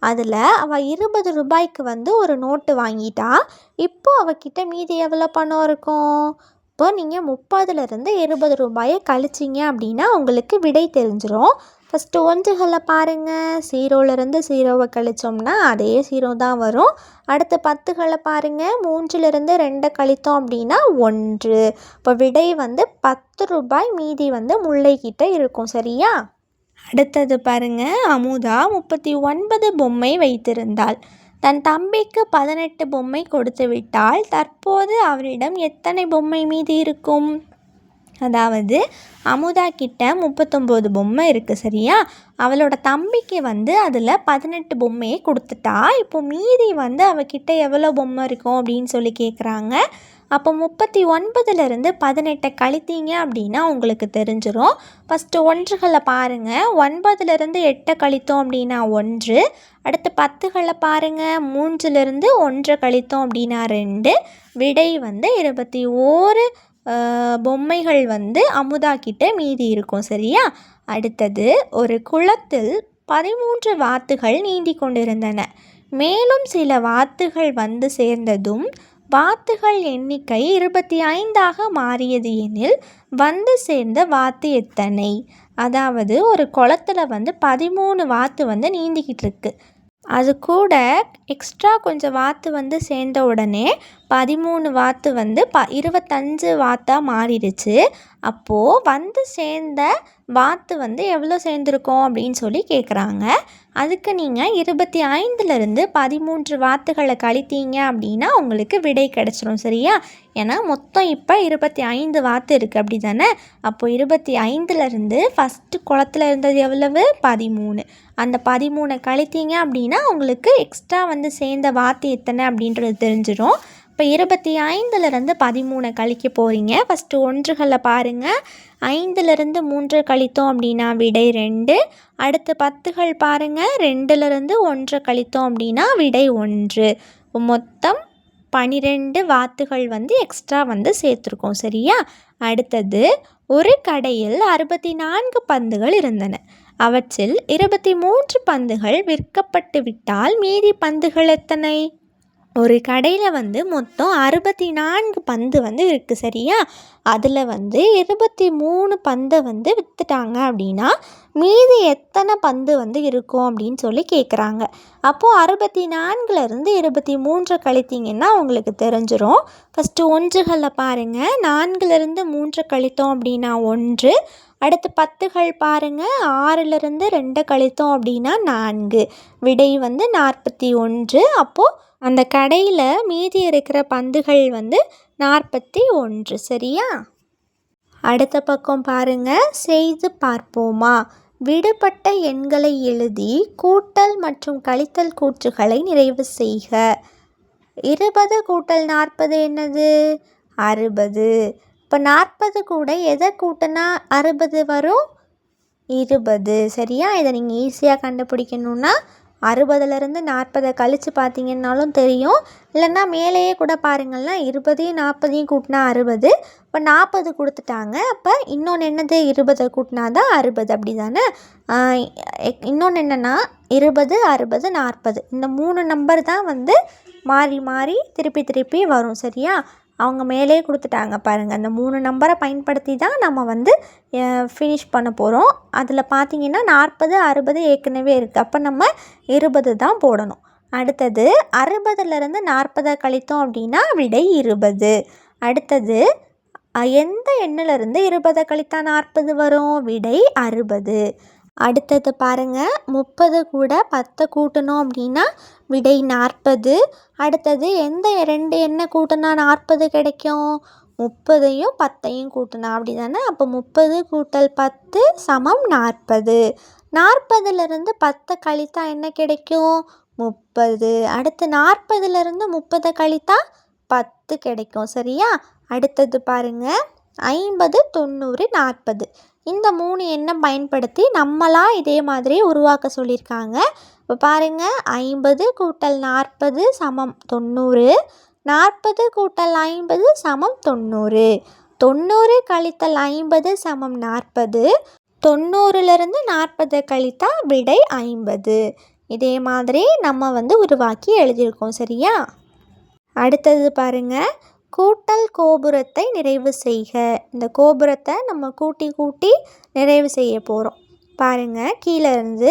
அதில் அவள் 20 வந்து ஒரு நோட்டு வாங்கிட்டா. இப்போது அவகிட்ட மீதி எவ்வளோ பணம் இருக்கும்? இப்போ நீங்கள் 30லிருந்து 20 கழிச்சிங்க அப்படின்னா உங்களுக்கு விடை தெரிஞ்சிடும். ஃபஸ்ட்டு ஒன்றுகளை பாருங்கள். 0லிருந்து 0 கழித்தோம்னா அதே 0 தான் வரும். அடுத்து 10களை பாருங்கள். 3லிருந்து 2 கழித்தோம் அப்படின்னா 1. இப்போ விடை வந்து 10 ரூபாய் மீதி வந்து முல்லைக்கிட்ட இருக்கும். சரியா? அடுத்தது பாருங்கள், அமுதா 39 பொம்மை வைத்திருந்தாள். தன் தம்பிக்கு 18 பொம்மை கொடுத்து விட்டால் தற்போது அவரிடம் எத்தனை பொம்மை மீதி இருக்கும்? அதாவது அமுதா கிட்ட 39 பொம்மை இருக்குது. சரியா? அவளோட தம்பிக்கு வந்து அதில் 18 பொம்மையை கொடுத்துட்டா. இப்போ மீதி வந்து அவகிட்ட எவ்வளோ பொம்மை இருக்கும் அப்படின்னு சொல்லி கேட்குறாங்க. அப்போ 39லிருந்து 18 கழித்தீங்க அப்படின்னா உங்களுக்கு தெரிஞ்சிடும். ஃபஸ்ட்டு ஒன்றுகளை பாருங்கள். 9லிருந்து 8 கழித்தோம் அப்படின்னா 1. அடுத்து 10களை பாருங்கள். 3லிருந்து 1 கழித்தோம் அப்படின்னா 2. விடை வந்து 21 பொம்மைகள் வந்து அமுதா கிட்ட மீதி இருக்கும். சரியா? அடுத்தது, ஒரு குளத்தில் 13 வாத்துகள் நீந்தி கொண்டிருந்தன. மேலும் சில வாத்துகள் வந்து சேர்ந்ததும் வாத்துகள் எண்ணிக்கை 25ஆக மாறியது எனில் வந்து சேர்ந்த வாத்து எத்தனை? அதாவது ஒரு குளத்தில் வந்து 13 வாத்து வந்து நீந்திக்கிட்டு இருக்கு. அது கூட எக்ஸ்ட்ரா கொஞ்சம் வாத்து வந்து சேர்ந்த உடனே 13 வாத்து வந்து 25 வாத்தாக மாறிடுச்சு. அப்போது வந்து சேர்ந்த வாத்து வந்து எவ்வளோ சேர்ந்துருக்கோம் அப்படின்னு சொல்லி கேட்குறாங்க. அதுக்கு நீங்கள் 25லிருந்து 13 வாத்துகளை கழித்தீங்க அப்படின்னா உங்களுக்கு விடை கிடச்சிரும். சரியா? ஏன்னா மொத்தம் இப்போ 25 வாத்து இருக்குது அப்படி தானே? அப்போது 25லிருந்து ஃபஸ்ட்டு குளத்தில் இருந்தது எவ்வளவு? 13. அந்த 13 கழித்தீங்க அப்படின்னா உங்களுக்கு எக்ஸ்ட்ரா வந்து சேர்ந்த வாத்து எத்தனை அப்படின்றது தெரிஞ்சிடும். இப்போ 25லிருந்து 13 கழிக்க போகிறீங்க. ஃபஸ்ட்டு ஒன்றுகளை பாருங்கள். 5லிருந்து 3 கழித்தோம் அப்படின்னா விடை 2. அடுத்து 10கள் பாருங்கள். 2லிருந்து 1 கழித்தோம் அப்படின்னா விடை 1. மொத்தம் 12 வாத்துகள் வந்து எக்ஸ்ட்ரா வந்து சேர்த்துருக்கோம். சரியா? அடுத்தது, ஒரு கடையில் 64 பந்துகள் இருந்தன. அவற்றில் 23 பந்துகள் விற்கப்பட்டு விட்டால் மீதி பந்துகள் எத்தனை? ஒரு கடையில் வந்து மொத்தம் 64 பந்து வந்து இருக்குது. சரியா? அதில் வந்து 23 பந்தை வந்து விற்றுட்டாங்க அப்படின்னா மீதி எத்தனை பந்து வந்து இருக்கும் அப்படின்னு சொல்லி கேட்குறாங்க. அப்போது 64லிருந்து 23 கழித்தீங்கன்னா உங்களுக்கு தெரிஞ்சிடும். ஃபஸ்ட்டு ஒன்றுகளில் பாருங்கள். 4லிருந்து 3 கழித்தோம் அப்படின்னா 1. அடுத்து 10கள் பாருங்கள். 6லிருந்து 2 கழித்தோம் அப்படின்னா 4. விடை வந்து 41. அப்போது அந்த கடையில் மீதி இருக்கிற பந்துகள் வந்து 41. சரியா? அடுத்த பக்கம் பாருங்கள். செய்து பார்ப்போமா. விடுபட்ட எண்களை எழுதி கூட்டல் மற்றும் கழித்தல் கூற்றுகளை நிறைவு செய்க. 20 கூட்டல் 40 என்னது? 60. இப்போ 40 கூட எதை கூட்டினா 60 வரும்? 20. சரியா? இதை நீங்கள் ஈஸியாக கண்டுபிடிக்கணுன்னா 60லிருந்து 40 கழித்து பார்த்தீங்கன்னாலும் தெரியும். இல்லைன்னா மேலேயே கூட பாருங்கள்னா 20 40 கூட்டினா 60. இப்போ 40 கொடுத்துட்டாங்க. அப்போ இன்னொன்று என்னது? 20 கூட்டினா தான் 60. அப்படி தானே? இன்னொன்று என்னென்னா 20 60 40 இந்த 3 நம்பர் தான் வந்து மாறி மாறி திருப்பி வரும். சரியா? அவங்க மேலே கொடுத்துட்டாங்க பாருங்கள். அந்த 3 நம்பரை பயன்படுத்தி தான் நம்ம வந்து ஃபினிஷ் பண்ண போகிறோம். அதில் பார்த்திங்கன்னா 40 60 ஏற்கனவே இருக்குது. அப்போ நம்ம 20 தான் போடணும். அடுத்தது, 60லிருந்து 40 கழித்தோம் அப்படின்னா விடை 20. அடுத்தது, எந்த எண்ணிலிருந்து 20 கழித்தா 40 வரும்? விடை 60. அடுத்தது பாருங்கள். 30 கூட 10 கூட்டணும் அப்படின்னா விடை 40. அடுத்தது, எந்த 2 எண்ணை கூட்டினா 40 கிடைக்கும்? 30யும் 10யும் கூட்டினா அப்படி தானே? அப்போ 30 கூட்டல் 10 சமம் 40. 40லிருந்து 10 கழித்தா என்ன கிடைக்கும்? 30. அடுத்து 40லிருந்து 30 கழித்தா 10 கிடைக்கும். சரியா? அடுத்தது பாருங்க, 50, 90, 40. இந்த 3 எண்ணை பயன்படுத்தி நம்மளா இதே மாதிரி உருவாக்க சொல்லியிருக்காங்க. இப்போ பாருங்க, 50 கூட்டல் 40 சமம் 90, 40 கூட்டல் 50 சமம் 90, 90 கழித்தல் 50 சமம் 40, 90லிருந்து 40 கழித்தா விடை 50. இதே மாதிரி நம்ம உருவாக்கி எழுதியிருக்கோம். சரியா? அடுத்தது பாருங்க, கூட்டல் கோபுரத்தை நிறைவு செய்க. இந்த கோபுரத்தை நம்ம கூட்டி கூட்டி நிறைவு செய்ய போகிறோம். பாருங்க, கீழே இருந்து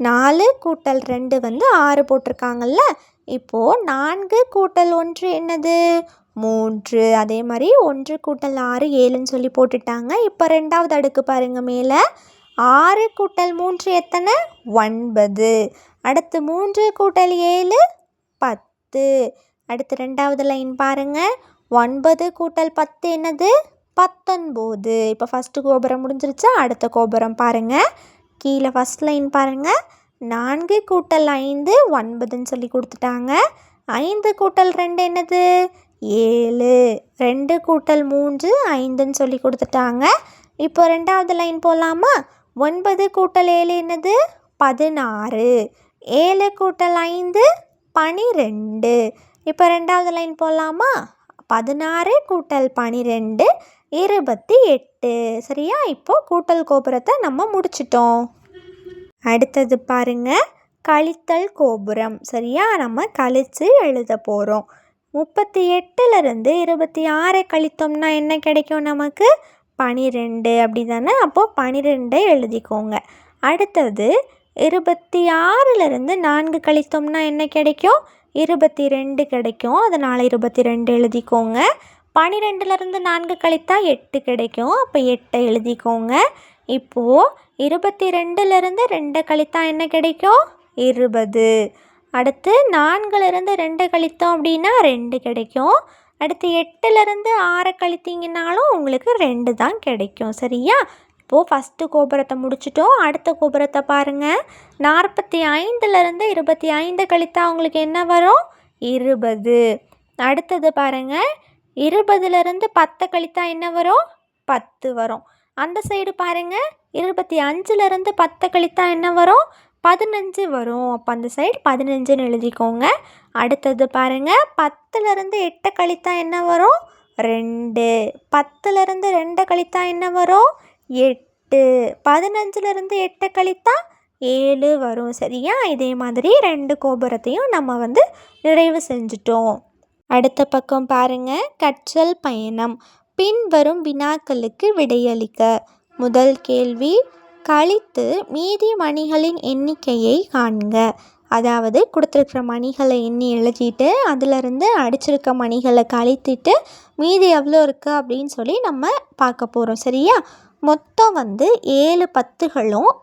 4 கூட்டல் 2 6 போட்டிருக்காங்கல்ல. இப்போது 4 கூட்டல் 1 என்னது? 3. அதே மாதிரி 1 கூட்டல் 6 7ன்னு சொல்லி போட்டுட்டாங்க. இப்போ 2வது அடுக்கு பாருங்கள், மேலே 6 கூட்டல் 3 எத்தனை? 9. அடுத்து 3 கூட்டல் 7 10. அடுத்து 2வது லைன் பாருங்கள், 9 கூட்டல் 10 என்னது? 19. இப்போ ஃபஸ்ட்டு கோபுரம் முடிஞ்சிருச்சா? அடுத்த கோபுரம் பாருங்கள். கீழே ஃபஸ்ட் லைன் பாருங்கள், 4 கூட்டல் 5 9ன்னு சொல்லி கொடுத்துட்டாங்க. 5 கூட்டல் 2 என்னது? 7. 2 கூட்டல் 3 5ன்னு சொல்லி கொடுத்துட்டாங்க. இப்போ 2வது லைன் போகலாமா? 9 கூட்டல் 7 என்னது? 16. 7 கூட்டல் 5 12. இப்போ 2வது லைன் போகலாமா? 16 கூட்டல் 12 28. சரியா? இப்போது கூட்டல் கோபுரத்தை நம்ம முடிச்சிட்டோம். அடுத்தது பாருங்க, கழித்தல் கோபுரம். சரியா? நம்ம கழித்து எழுத போகிறோம். 38லிருந்து 26 கழித்தோம்னா என்ன கிடைக்கும் நமக்கு? 12. அப்படி தானே? அப்போது 12 எழுதிக்கோங்க. அடுத்தது 26லிருந்து 4 கழித்தோம்னா என்ன கிடைக்கும்? 22 கிடைக்கும். அதனால் 22 எழுதிக்கோங்க. 12லிருந்து 4 கழித்தா 8 கிடைக்கும். அப்போ 8 எழுதிக்கோங்க. இப்போது 22லிருந்து 2 கழித்தா என்ன கிடைக்கும்? 20. அடுத்து 4லிருந்து 2 கழித்தோம் அப்படின்னா 2 கிடைக்கும். அடுத்து 8லிருந்து 6 கழித்தீங்கன்னாலும் உங்களுக்கு 2 தான் கிடைக்கும். சரியா? இப்போது ஃபஸ்ட்டு கோபுரத்தை முடிச்சிட்டோம். அடுத்த கோபுரத்தை பாருங்கள். 45லிருந்து 25 கழித்தா உங்களுக்கு என்ன வரும்? 20. அடுத்தது பாருங்கள், 20லிருந்து 10 கழித்தா என்ன வரும்? 10 வரும். அந்த சைடு பாருங்கள், 25லிருந்து 10 கழித்தா என்ன வரும்? 15 வரும். அப்போ அந்த சைடு 15ன்னு எழுதிக்கோங்க. அடுத்தது பாருங்கள், 10லிருந்து 8 கழித்தா என்ன வரும்? 2. 10லிருந்து 2 கழித்தா என்ன வரும்? 8. 15லிருந்து 8 கழித்தா 7 வரும். சரியா? இதே மாதிரி 2 கோபுரத்தையும் நம்ம நிறைவு செஞ்சிட்டோம். அடுத்த பக்கம் பாருங்கள், கற்றல் பயணம். பின்வரும் வினாக்களுக்கு விடையளிக்க. முதல் கேள்வி, கழித்து மீதி மணிகளின் எண்ணிக்கையை காண்க. அதாவது கொடுத்துருக்குற மணிகளை எண்ணி எழுதிட்டு அதிலிருந்து அடிச்சிருக்க மணிகளை கழித்திட்டு மீதி எவ்வளோ இருக்குது அப்படின்னு சொல்லி நம்ம பார்க்க போகிறோம். சரியா? மொத்தம் 7 10களும்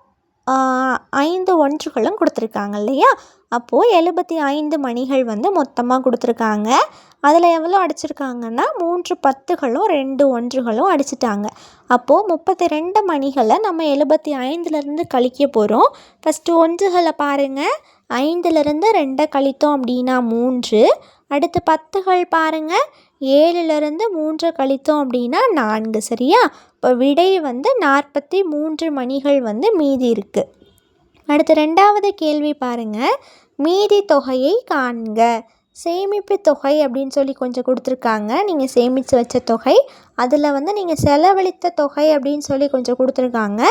5 1களும் கொடுத்துருக்காங்க இல்லையா? அப்போது 75 மணிகள் மொத்தமாக கொடுத்துருக்காங்க. அதில் எவ்வளோ அடிச்சிருக்காங்கன்னா 3 10களும் 2 1களும் அடிச்சிட்டாங்க. அப்போது 32 மணிகளை நம்ம 75லேருந்து கழிக்க போகிறோம். ஃபஸ்ட்டு 1களை பாருங்கள், 5லிருந்து 2 கழித்தோம் அப்படின்னா 3. அடுத்து 10கள் பாருங்கள், 7லிருந்து 3 கழித்தோம் அப்படின்னா 4. சரியா? இப்போ விடை 43 மணிகள் மீதி இருக்குது. அடுத்து 2வது கேள்வி பாருங்கள், மீதி தொகையை காண்க. சேமிப்பு தொகை அப்படின்னு சொல்லி கொஞ்சம் கொடுத்துருக்காங்க. நீங்கள் சேமித்து வச்ச தொகை, அதில் நீங்கள் செலவழித்த தொகை அப்படின்னு சொல்லி கொஞ்சம் கொடுத்துருக்காங்க.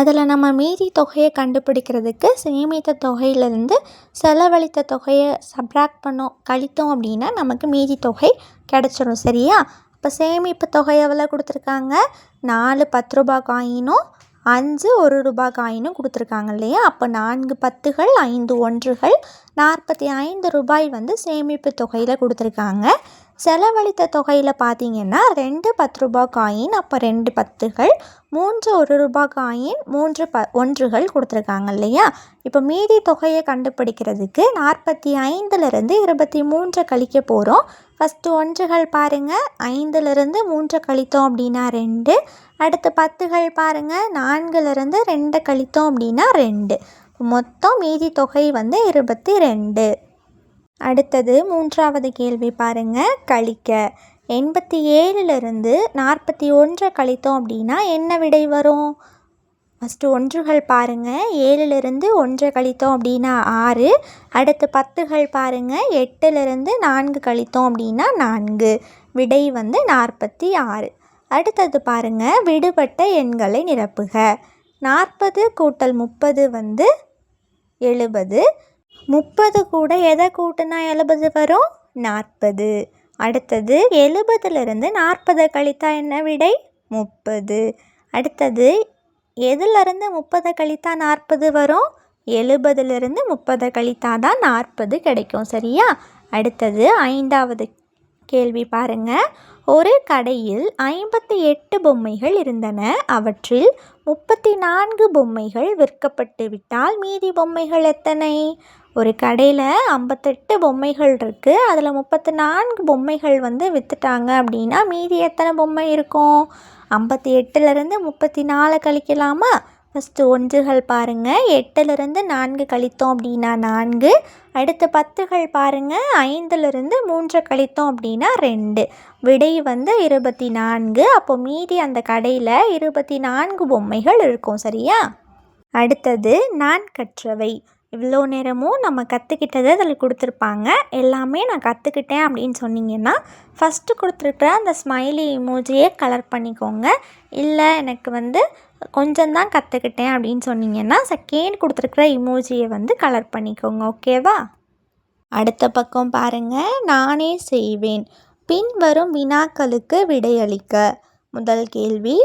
அதில் நம்ம மீதி தொகையை கண்டுபிடிக்கிறதுக்கு சேமித்த தொகையிலேருந்து செலவழித்த தொகையை சப்ராக்ட் கழித்தோம் அப்படின்னா நமக்கு மீதி தொகை கிடச்சிடும். சரியா? இப்போ சேமிப்பு தொகை எவ்வளோ கொடுத்துருக்காங்க? 4 10 ரூபா காயினும் 5 1 ரூபா காயினும் கொடுத்துருக்காங்க இல்லையா? அப்போ 4 10கள் 5 1கள் 45 ரூபாய் சேமிப்பு தொகையில் கொடுத்துருக்காங்க. செலவழித்த தொகையில் பார்த்தீங்கன்னா 2 10 ரூபாய் காயின், அப்போ 2 10கள், 3 1 ரூபாய் காயின், 3 ஒன்றுகள் கொடுத்துருக்காங்க இல்லையா. இப்போ மீதி தொகையை கண்டுபிடிக்கிறதுக்கு 45லிருந்து 23 கழிக்க போகிறோம். ஃபஸ்ட்டு ஒன்றுகள் பாருங்கள், 5லிருந்து 3 கழித்தோம் அப்படின்னா 2. அடுத்து 10கள் பாருங்கள், 4லிருந்து 2 கழித்தோம் அப்படின்னா 2. மொத்தம் மீதி தொகை வந்து 22. அடுத்தது 3வது கேள்வி பாருங்கள், கழிக்க. 87லிருந்து 41 கழித்தோம் அப்படின்னா என்ன விடை வரும்? ஃபஸ்ட்டு ஒன்றுகள் பாருங்கள், 7லிருந்து 1 கழித்தோம் அப்படின்னா 6. அடுத்து 10கள் பாருங்கள், 8லிருந்து 4 கழித்தோம் அப்படின்னா 4. விடை வந்து 46. அடுத்தது பாருங்கள், விடுபட்ட எண்களை நிரப்புக. 40 கூட்டல் 30 வந்து 70. 30 கூட எதை கூட்டினா 70 வரும்? 40. அடுத்தது 70லிருந்து 40 கழித்தா என்ன விடை? 30. அடுத்தது எதுலேருந்து 30 கழித்தா 40 வரும்? 70லிருந்து 30 கழித்தா தான் 40 கிடைக்கும். சரியா? அடுத்தது 5வது கேள்வி பாருங்கள். ஒரு கடையில் 58 பொம்மைகள் இருந்தன. அவற்றில் 34 பொம்மைகள் விற்கப்பட்டு விட்டால் மீதி பொம்மைகள் எத்தனை? ஒரு கடையில் 58 பொம்மைகள் இருக்குது. அதில் 34 பொம்மைகள் வந்து விற்றுட்டாங்க அப்படின்னா மீதி எத்தனை பொம்மை இருக்கும்? 58லிருந்து 34 கழிக்கலாமா? ஃபஸ்ட்டு ஒன்றுகள் பாருங்கள், 8லிருந்து 4 கழித்தோம் அப்படின்னா 4. அடுத்து 10கள் பாருங்கள், 5லிருந்து 3 கழித்தோம் அப்படின்னா 2. விடை வந்து 24. அப்போ மீதி அந்த கடையில் 24 பொம்மைகள் இருக்கும். சரியா? அடுத்தது நான் கற்றவை. இவ்வளோ நேரமும் நம்ம கற்றுக்கிட்டதை அதில் கொடுத்துருப்பாங்க. எல்லாமே நான் கற்றுக்கிட்டேன் அப்படின்னு சொன்னீங்கன்னா ஃபஸ்ட்டு கொடுத்துருக்குற அந்த ஸ்மைலி இமோஜியே கலர் பண்ணிக்கோங்க. இல்லை எனக்கு வந்து கொஞ்சம்தான் கற்றுக்கிட்டேன் அப்படின்னு சொன்னீங்கன்னா செகண்ட் கொடுத்துருக்குற இமோஜியை வந்து கலர் பண்ணிக்கோங்க. ஓகேவா? அடுத்த பக்கம் பாருங்கள், நானே செய்வேன். பின்வரும் வினாக்களுக்கு விடையளிக்க. முதல் கேள்வி,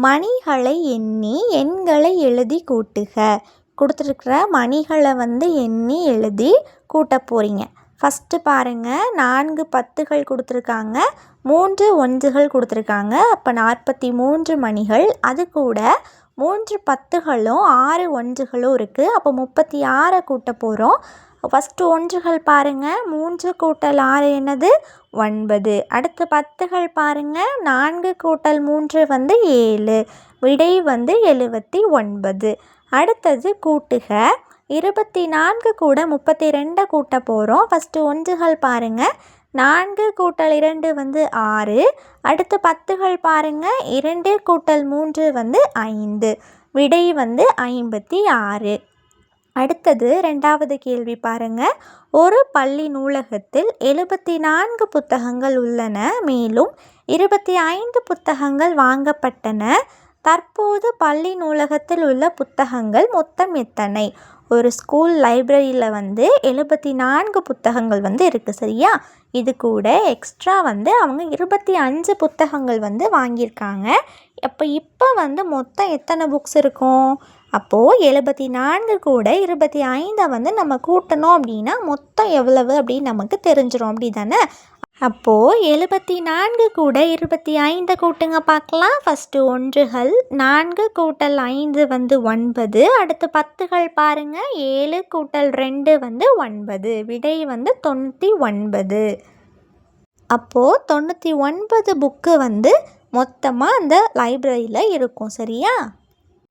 மணிகளை எண்ணி எண்களை எழுதி கூட்டுக. கொடுத்துருக்குற மணிகளை வந்து எண்ணி எழுதி கூட்ட போகிறீங்க. ஃபஸ்ட்டு பாருங்கள், 4 10கள் கொடுத்துருக்காங்க, 3 ஒன்றுகள் கொடுத்துருக்காங்க. அப்போ 43 மணிகள். அது கூட 3 10களும் 6 ஒன்றுகளும் இருக்குது. அப்போ 36 கூட்ட போகிறோம். ஃபஸ்ட்டு ஒன்றுகள் பாருங்கள், 3 கூட்டல் 6 என்னது? 9. அடுத்து 10கள் பாருங்கள், 4 கூட்டல் 3 வந்து 7. விடை வந்து 79. அடுத்தது கூட்டுக. 24 கூட 32 கூட்ட போகிறோம். ஃபஸ்ட்டு ஒன்றுகள் பாருங்கள், 4 கூட்டல் 2 வந்து 6. அடுத்து 10கள் பாருங்கள், 2 கூட்டல் 3 வந்து 5. விடை வந்து 56. அடுத்தது 2வது கேள்வி பாருங்கள். ஒரு பள்ளி நூலகத்தில் 74 புத்தகங்கள் உள்ளன. மேலும் 25 புத்தகங்கள் வாங்கப்பட்டன. தற்போது பள்ளி நூலகத்தில் உள்ள புத்தகங்கள் மொத்தம் எத்தனை? ஒரு ஸ்கூல் லைப்ரரியில் வந்து 74 புத்தகங்கள் வந்து இருக்குது. சரியா? இது கூட எக்ஸ்ட்ரா வந்து அவங்க 25 புத்தகங்கள் வந்து வாங்கியிருக்காங்க. இப்போ வந்து மொத்தம் எத்தனை புக்ஸ் இருக்கும்? அப்போது 74 கூட 25 வந்து நம்ம கூட்டணும் அப்படின்னா மொத்தம் எவ்வளவு அப்படின்னு நமக்கு தெரிஞ்சிடும். அப்படி தானே? அப்போது 74 கூட 25 கூட்டுங்க பார்க்கலாம். ஃபஸ்ட்டு ஒன்றுகள், 4 கூட்டல் 5 வந்து 9. அடுத்து 10கள் பாருங்கள், 7 கூட்டல் 2 வந்து 9. விடை வந்து 99. அப்போது 99 புக்கு வந்து மொத்தமாக அந்த லைப்ரரியில் இருக்கும். சரியா?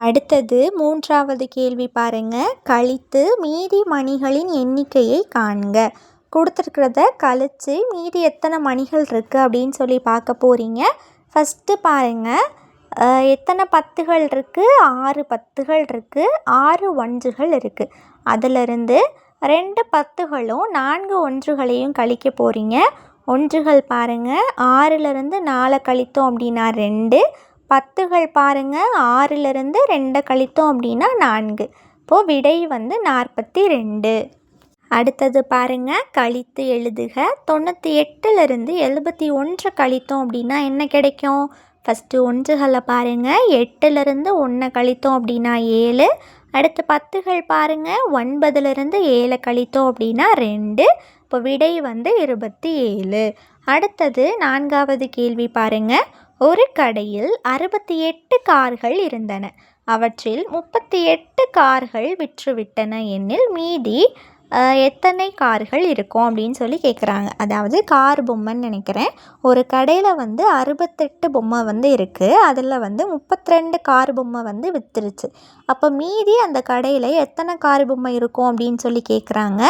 அடுத்தது 3வது கேள்வி பாருங்கள். கழித்து மீதி மணிகளின் எண்ணிக்கையை காண்க. கொடுத்துருக்கிறத கழித்து மீதி எத்தனை மணிகள் இருக்குது அப்படின்னு சொல்லி பார்க்க போகிறீங்க. ஃபஸ்ட்டு பாருங்கள், எத்தனை 10கள் இருக்குது? 6 10கள் இருக்குது, 6 ஒன்றுகள் இருக்குது. அதிலிருந்து 2 10களும் 4 ஒன்றுகளையும் கழிக்க போகிறீங்க. ஒன்றுகள் பாருங்கள், 6லிருந்து 4 கழித்தோம் அப்படின்னா 2. 10கள் பாருங்கள், 6லிருந்து 2 கழித்தோம் அப்படின்னா 4. இப்போது விடை வந்து 42. அடுத்தது பாருங்கள், கழித்து எழுதுக. 98லிருந்து 71 கழித்தோம் அப்படின்னா என்ன கிடைக்கும்? ஃபஸ்ட்டு ஒன்றுகளை பாருங்கள், 8லிருந்து 1 கழித்தோம் அப்படின்னா 7. அடுத்து 10கள் பாருங்கள், 9லிருந்து 7 கழித்தோம் அப்படின்னா 2. இப்போ விடை வந்து 27. அடுத்தது 4வது கேள்வி பாருங்க. ஒரு கடையில் 68 கார்கள் இருந்தன. அவற்றில் 38 கார்கள் விற்றுவிட்டன எனில் மீதி எத்தனை கார்கள் இருக்கும் அப்படின்னு சொல்லி கேட்குறாங்க. அதாவது கார் பொம்மைன்னு நினைக்கிறேன். ஒரு கடையில் வந்து 68 பொம்மை வந்து இருக்குது. அதில் வந்து 32 கார் பொம்மை வந்து விற்றுருச்சு. அப்போ மீதி அந்த கடையில் எத்தனை கார் பொம்மை இருக்கும் அப்படின்னு சொல்லி கேட்குறாங்க.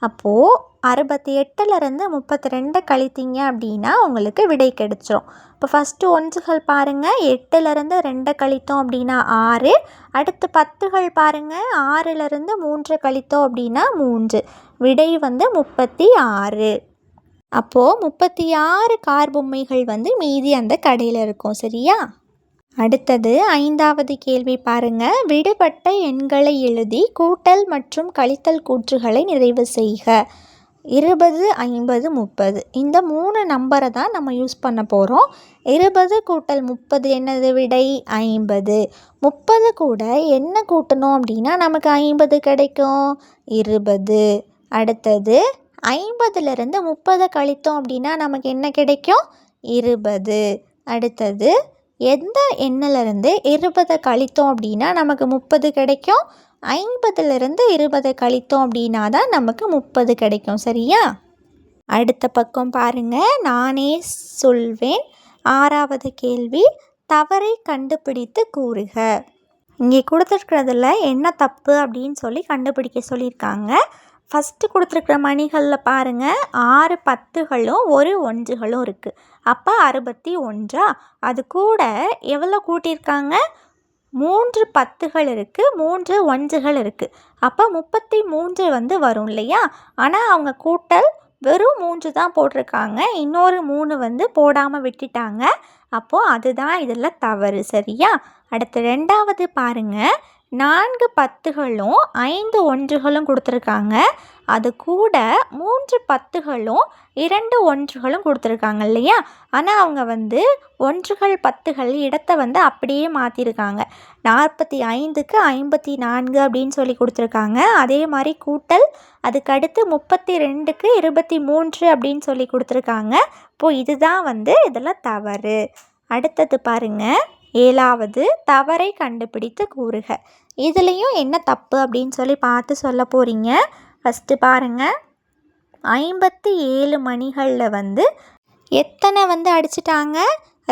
அப்போது 68லேருந்து 32 கழித்தீங்க அப்படின்னா உங்களுக்கு விடை கிடைச்சிரும். இப்போ ஃபஸ்ட்டு ஒன்றுகள் பாருங்கள். 8லேருந்து 2 கழித்தோம் அப்படின்னா 6. அடுத்து 10கள் பாருங்கள். 6லேருந்து 3 கழித்தோம் அப்படின்னா 3. விடை வந்து 36. அப்போது 36 கார் பொம்மைகள் வந்து மீதி அந்த கடையில் இருக்கும். சரியா? அடுத்தது 5வது கேள்வி பாருங்க. விடுபட்ட எண்களை எழுதி கூட்டல் மற்றும் கழித்தல் கூற்றுகளை நிறைவு செய்க. 20, 50, 30 இந்த 3 நம்பரை தான் நம்ம யூஸ் பண்ண போகிறோம். 20 கூட்டல் 30 என்னது விடை? 50. 30 கூட என்ன கூட்டணும் அப்படின்னா நமக்கு 50 கிடைக்கும். 20. அடுத்தது 50லேருந்து 30 கழித்தோம் அப்படின்னா நமக்கு என்ன கிடைக்கும்? 20. அடுத்தது எந்த எண்ணிலிருந்து 20 கழித்தோம் அப்படின்னா நமக்கு 30 கிடைக்கும்? 50லேருந்து 20 கழித்தோம் அப்படின்னா தான் நமக்கு 30 கிடைக்கும். சரியா? அடுத்த பக்கம் பாருங்கள். நானே சொல்வேன். 6வது கேள்வி. தவறை கண்டுபிடித்து கூறுக. இங்கே கொடுத்துருக்கிறதுல என்ன தப்பு அப்படின்னு சொல்லி கண்டுபிடிக்க சொல்லியிருக்காங்க. ஃபஸ்ட்டு கொடுத்துருக்குற மணிகளில் பாருங்கள். 6 10களும் 1 1களும் இருக்குது. அப்போ 61. அது கூட எவ்வளோ கூட்டியிருக்காங்க? 3 10கள் இருக்குது, 3 1கள் இருக்குது. அப்போ 33 வந்து வரும் இல்லையா? ஆனால் அவங்க கூட்டல் வெறும் 3 தான் போட்டிருக்காங்க. இன்னொரு 3 வந்து போடாமல் விட்டுட்டாங்க. அப்போது அதுதான் இதில் தவறு. சரியா? அடுத்து 2வது பாருங்கள். 4 10களும் 5 1களும் கொடுத்துருக்காங்க. அது கூட 3 10களும் 2 1களும் கொடுத்துருக்காங்க இல்லையா? ஆனால் அவங்க வந்து 1கள் 10கள் இடத்த வந்து அப்படியே மாற்றிருக்காங்க. 45க்கு 54 அப்படின்னு சொல்லி கொடுத்துருக்காங்க. அதே மாதிரி கூட்டல் அதுக்கடுத்து 32க்கு 23 அப்படின்னு சொல்லி கொடுத்துருக்காங்க. இப்போது இதுதான் வந்து இதில் தவறு. அடுத்தது பாருங்கள். 7வது தவறை கண்டுபிடித்து கூறுக. இதுலேயும் என்ன தப்பு அப்படின்னு சொல்லி பார்த்து சொல்ல போகிறீங்க. ஃபஸ்ட்டு பாருங்கள். 57 மணிகளில் வந்து எத்தனை வந்து அடிச்சிட்டாங்க?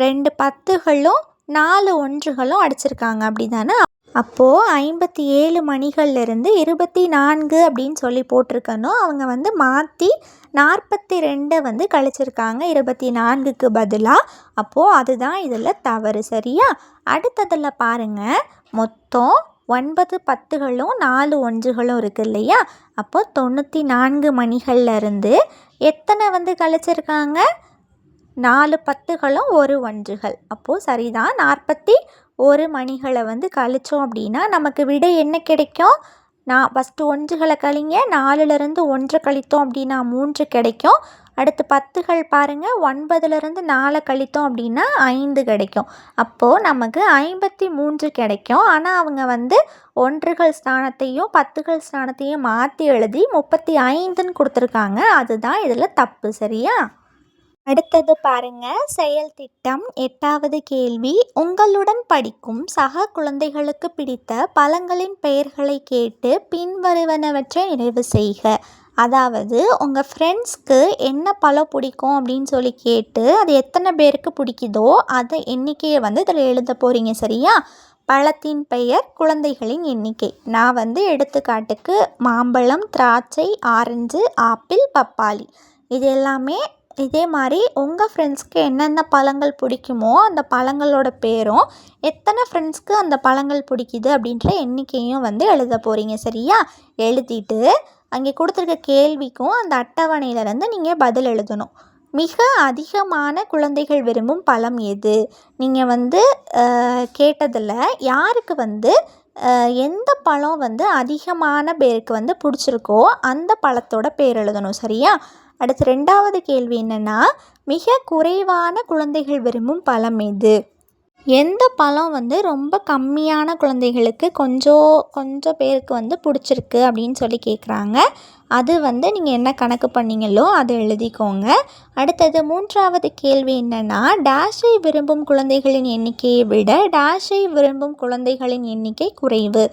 2 10களும் 4 1களும் அடிச்சிருக்காங்க. அப்படி தானே? அப்போது 57 மணிகள்லேருந்து 24 அப்படின்னு சொல்லி போட்டிருக்கணும். அவங்க வந்து மாற்றி 42 வந்து கழிச்சிருக்காங்க 24க்கு பதிலாக. அப்போது அதுதான் இதில் தவறு. சரியா? அடுத்ததில் பாருங்கள். மொத்தம் 9 10களும் 4 1களும் இருக்குது இல்லையா? அப்போது 94 மணிகள்லேருந்து எத்தனை வந்து கழிச்சிருக்காங்க? 4 10களும் 1 1கள். அப்போது சரிதான். 41 மணிகளை வந்து கழித்தோம் அப்படின்னா நமக்கு விடை என்ன கிடைக்கும்? ஃபஸ்ட்டு 1களை கழிங்க. 4லேருந்து 1 கழித்தோம் அப்படின்னா 3 கிடைக்கும். அடுத்து 10கள் பாருங்கள். 9லேருந்து 4 கழித்தோம் அப்படின்னா 5 கிடைக்கும். அப்போது நமக்கு 53 கிடைக்கும். ஆனால் அவங்க வந்து 1கள் ஸ்தானத்தையும் 10கள் ஸ்தானத்தையும் மாற்றி எழுதி 35ன்னு கொடுத்துருக்காங்க. அதுதான் இதில் தப்பு. சரியா? அடுத்தது பாருங்க. செயல் திட்டம். 8வது கேள்வி. உங்களுடன் படிக்கும் சக குழந்தைகளுக்கு பிடித்த பழங்களின் பெயர்களை கேட்டு பின்வருவனவற்றை நிறைவு செய்க. அதாவது உங்கள் ஃப்ரெண்ட்ஸ்க்கு என்ன பழம் பிடிக்கும் அப்படின்னு சொல்லி கேட்டு அது எத்தனை பேருக்கு பிடிக்குதோ அதை எண்ணிக்கையை வந்து இதில் எழுத போகிறீங்க. சரியா? பழத்தின் பெயர், குழந்தைகளின் எண்ணிக்கை. நான் வந்து எடுத்துக்காட்டுக்கு மாம்பழம், திராட்சை, ஆரஞ்சு, ஆப்பிள், பப்பாளி இது எல்லாமே இதே மாதிரி உங்கள் ஃப்ரெண்ட்ஸ்க்கு என்னென்ன பழங்கள் பிடிக்குமோ அந்த பழங்களோட பேரும் எத்தனை ஃப்ரெண்ட்ஸ்க்கு அந்த பழங்கள் பிடிக்குது அப்படின்ற எண்ணிக்கையும் வந்து எழுத போகிறீங்க. சரியா? எழுதிட்டு அங்கே கொடுத்துருக்க கேள்விக்கும் அந்த அட்டவணையிலேருந்து நீங்கள் பதில் எழுதணும். மிக அதிகமான குழந்தைகள் விரும்பும் பழம் எது? நீங்கள் வந்து கேட்டதில் யாருக்கு வந்து எந்த பழம் வந்து அதிகமான பேருக்கு வந்து பிடிச்சிருக்கோ அந்த பழத்தோட பேர் எழுதணும். சரியா? அடுத்து 2வது கேள்வி என்னென்னா, மிக குறைவான குழந்தைகள் விரும்பும் பழம் எது? எந்த பழம் வந்து ரொம்ப கம்மியான குழந்தைகளுக்கு கொஞ்சம் பேருக்கு வந்து பிடிச்சிருக்கு அப்படின்னு சொல்லி கேட்குறாங்க. அது வந்து நீங்கள் என்ன கணக்கு பண்ணீங்களோ அதை எழுதிக்கோங்க. அடுத்தது 3வது கேள்வி என்னென்னா, டேஷை விரும்பும் குழந்தைகளின் எண்ணிக்கையை விட டேஷை விரும்பும் குழந்தைகளின் எண்ணிக்கை குறைவு.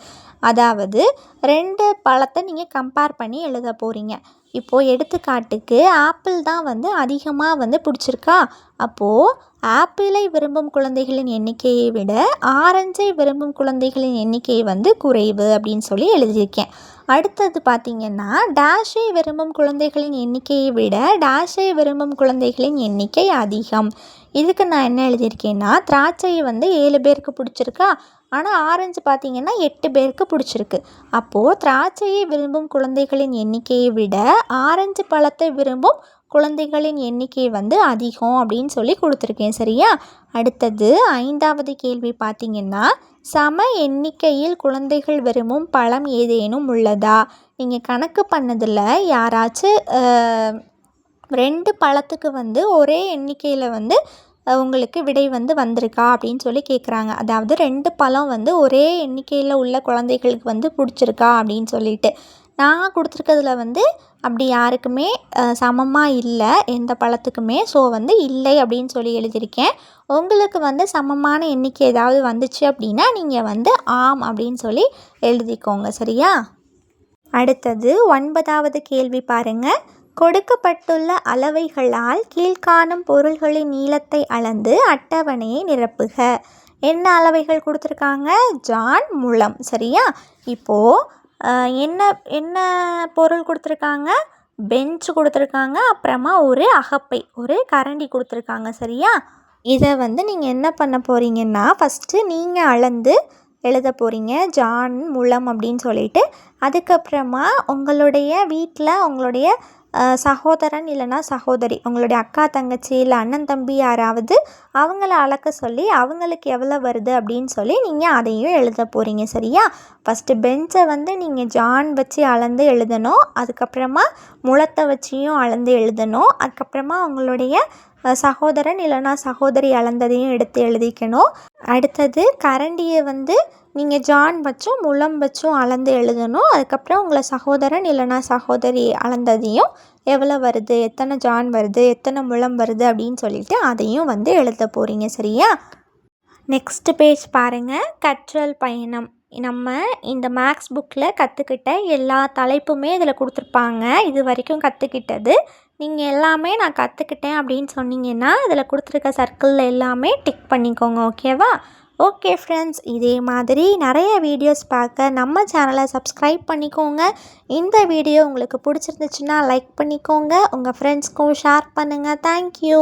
அதாவது 2 பழத்தை நீங்கள் கம்பேர் பண்ணி எழுத போகிறீங்க. இப்போது எடுத்துக்காட்டுக்கு ஆப்பிள் தான் வந்து அதிகமாக வந்து பிடிச்சிருக்கா, அப்போது ஆப்பிளை விரும்பும் குழந்தைகளின் எண்ணிக்கையை விட ஆரஞ்சை விரும்பும் குழந்தைகளின் எண்ணிக்கை வந்து குறைவு அப்படின்னு சொல்லி எழுதியிருக்கேன். அடுத்தது பார்த்திங்கன்னா, டேஷை விரும்பும் குழந்தைகளின் எண்ணிக்கையை விட டேஷை விரும்பும் குழந்தைகளின் எண்ணிக்கை அதிகம். இதுக்கு நான் என்ன எழுதியிருக்கேன்னா, திராட்சை வந்து 7 பேருக்கு பிடிச்சிருக்கா, ஆனால் ஆரஞ்சு பார்த்திங்கன்னா 8 பேருக்கு பிடிச்சிருக்கு. அப்போது திராட்சையை விரும்பும் குழந்தைகளின் எண்ணிக்கையை விட ஆரஞ்சு பழத்தை விரும்பும் குழந்தைகளின் எண்ணிக்கை வந்து அதிகம் அப்படின்னு சொல்லி கொடுத்துருக்கேன். சரியா? அடுத்தது 5வது கேள்வி பார்த்திங்கன்னா, சம எண்ணிக்கையில் குழந்தைகள் விரும்பும் பழம் ஏதேனும் உள்ளதா? நீங்கள் கணக்கு பண்ணதில் யாராச்சும் 2 பழத்துக்கு வந்து ஒரே எண்ணிக்கையில் வந்து உங்களுக்கு விடை வந்து வந்திருக்கா அப்படின்னு சொல்லி கேட்குறாங்க. அதாவது 2 பழம் வந்து ஒரே எண்ணிக்கையில் உள்ள குழந்தைகளுக்கு வந்து பிடிச்சிருக்கா அப்படின்னு சொல்லிட்டு. நான் கொடுத்துருக்கிறதுல வந்து அப்படி யாருக்குமே சமமாக இல்லை, எந்த பழத்துக்குமே. ஸோ வந்து இல்லை அப்படின்னு சொல்லி எழுதியிருக்கேன். உங்களுக்கு வந்து சமமான எண்ணிக்கை ஏதாவது வந்துச்சு அப்படின்னா நீங்கள் வந்து ஆம் அப்படின்னு சொல்லி எழுதிக்கோங்க. சரியா? அடுத்தது 9வது கேள்வி பாருங்கள். கொடுக்கப்பட்டுள்ள அளவைகளால் கீழ்காணும் பொருள்களின் நீளத்தை அளந்து அட்டவணையை நிரப்புக. என்ன அளவைகள் கொடுத்துருக்காங்க? ஜான், முழம். சரியா? இப்போது என்ன பொருள் கொடுத்துருக்காங்க? பெஞ்ச் கொடுத்துருக்காங்க, அப்புறமா ஒரு அகப்பை, ஒரு கரண்டி கொடுத்துருக்காங்க. சரியா? இதை வந்து நீங்கள் என்ன பண்ண போகிறீங்கன்னா, ஃபஸ்ட்டு நீங்கள் அளந்து எழுத போகிறீங்க, ஜான், முழம் அப்படின்னு சொல்லிட்டு. அதுக்கப்புறமா உங்களுடைய வீட்டில் உங்களுடைய சகோதரன் இல்லைனா சகோதரி, உங்களுடைய அக்கா தங்கச்சி இல்லை அண்ணன் தம்பி யாராவது அவங்கள அளக்க சொல்லி அவங்களுக்கு எவ்வளோ வருது அப்படின்னு சொல்லி நீங்கள் அதையும் எழுத போகிறீங்க. சரியா? ஃபஸ்ட்டு பெஞ்சை வந்து நீங்கள் ஜான் வச்சு அளந்து எழுதணும். அதுக்கப்புறமா முழத்தை வச்சியும் அளந்து எழுதணும். அதுக்கப்புறமா உங்களுடைய சகோதரன் இல்லைனா சகோதரி அளந்ததையும் எடுத்து எழுதிக்கணும். அடுத்தது கரண்டியை வந்து நீங்கள் ஜான் வச்சும் முழம் வச்சும் அளந்து எழுதணும். அதுக்கப்புறம் உங்களை சகோதரன் இல்லைனா சகோதரி அளந்ததையும் எவ்வளோ வருது, எத்தனை ஜான் வருது, எத்தனை முழம் வருது அப்படின்னு சொல்லிட்டு அதையும் வந்து எழுத போகிறீங்க. சரியா? நெக்ஸ்ட் பேஜ் பாருங்கள். கற்றல் பயணம். நம்ம இந்த மேக்ஸ் புக்கில் கற்றுக்கிட்ட எல்லா தலைப்புமே இதில் கொடுத்துருப்பாங்க. இது வரைக்கும் கற்றுக்கிட்டது நீங்கள் எல்லாமே நான் கற்றுக்கிட்டேன் அப்படின்னு சொன்னீங்கன்னா இதில் கொடுத்துருக்க சர்க்கிளில் எல்லாமே டிக் பண்ணிக்கோங்க. ஓகேவா? ஓகே ஃப்ரெண்ட்ஸ், இதே மாதிரி நிறைய வீடியோஸ் பார்க்க நம்ம சேனலை சப்ஸ்கிரைப் பண்ணிக்கோங்க. இந்த வீடியோ உங்களுக்கு பிடிச்சிருந்துச்சுன்னா லைக் பண்ணிக்கோங்க. உங்கள் ஃப்ரெண்ட்ஸ்க்கும் ஷேர் பண்ணுங்கள். தேங்க்யூ.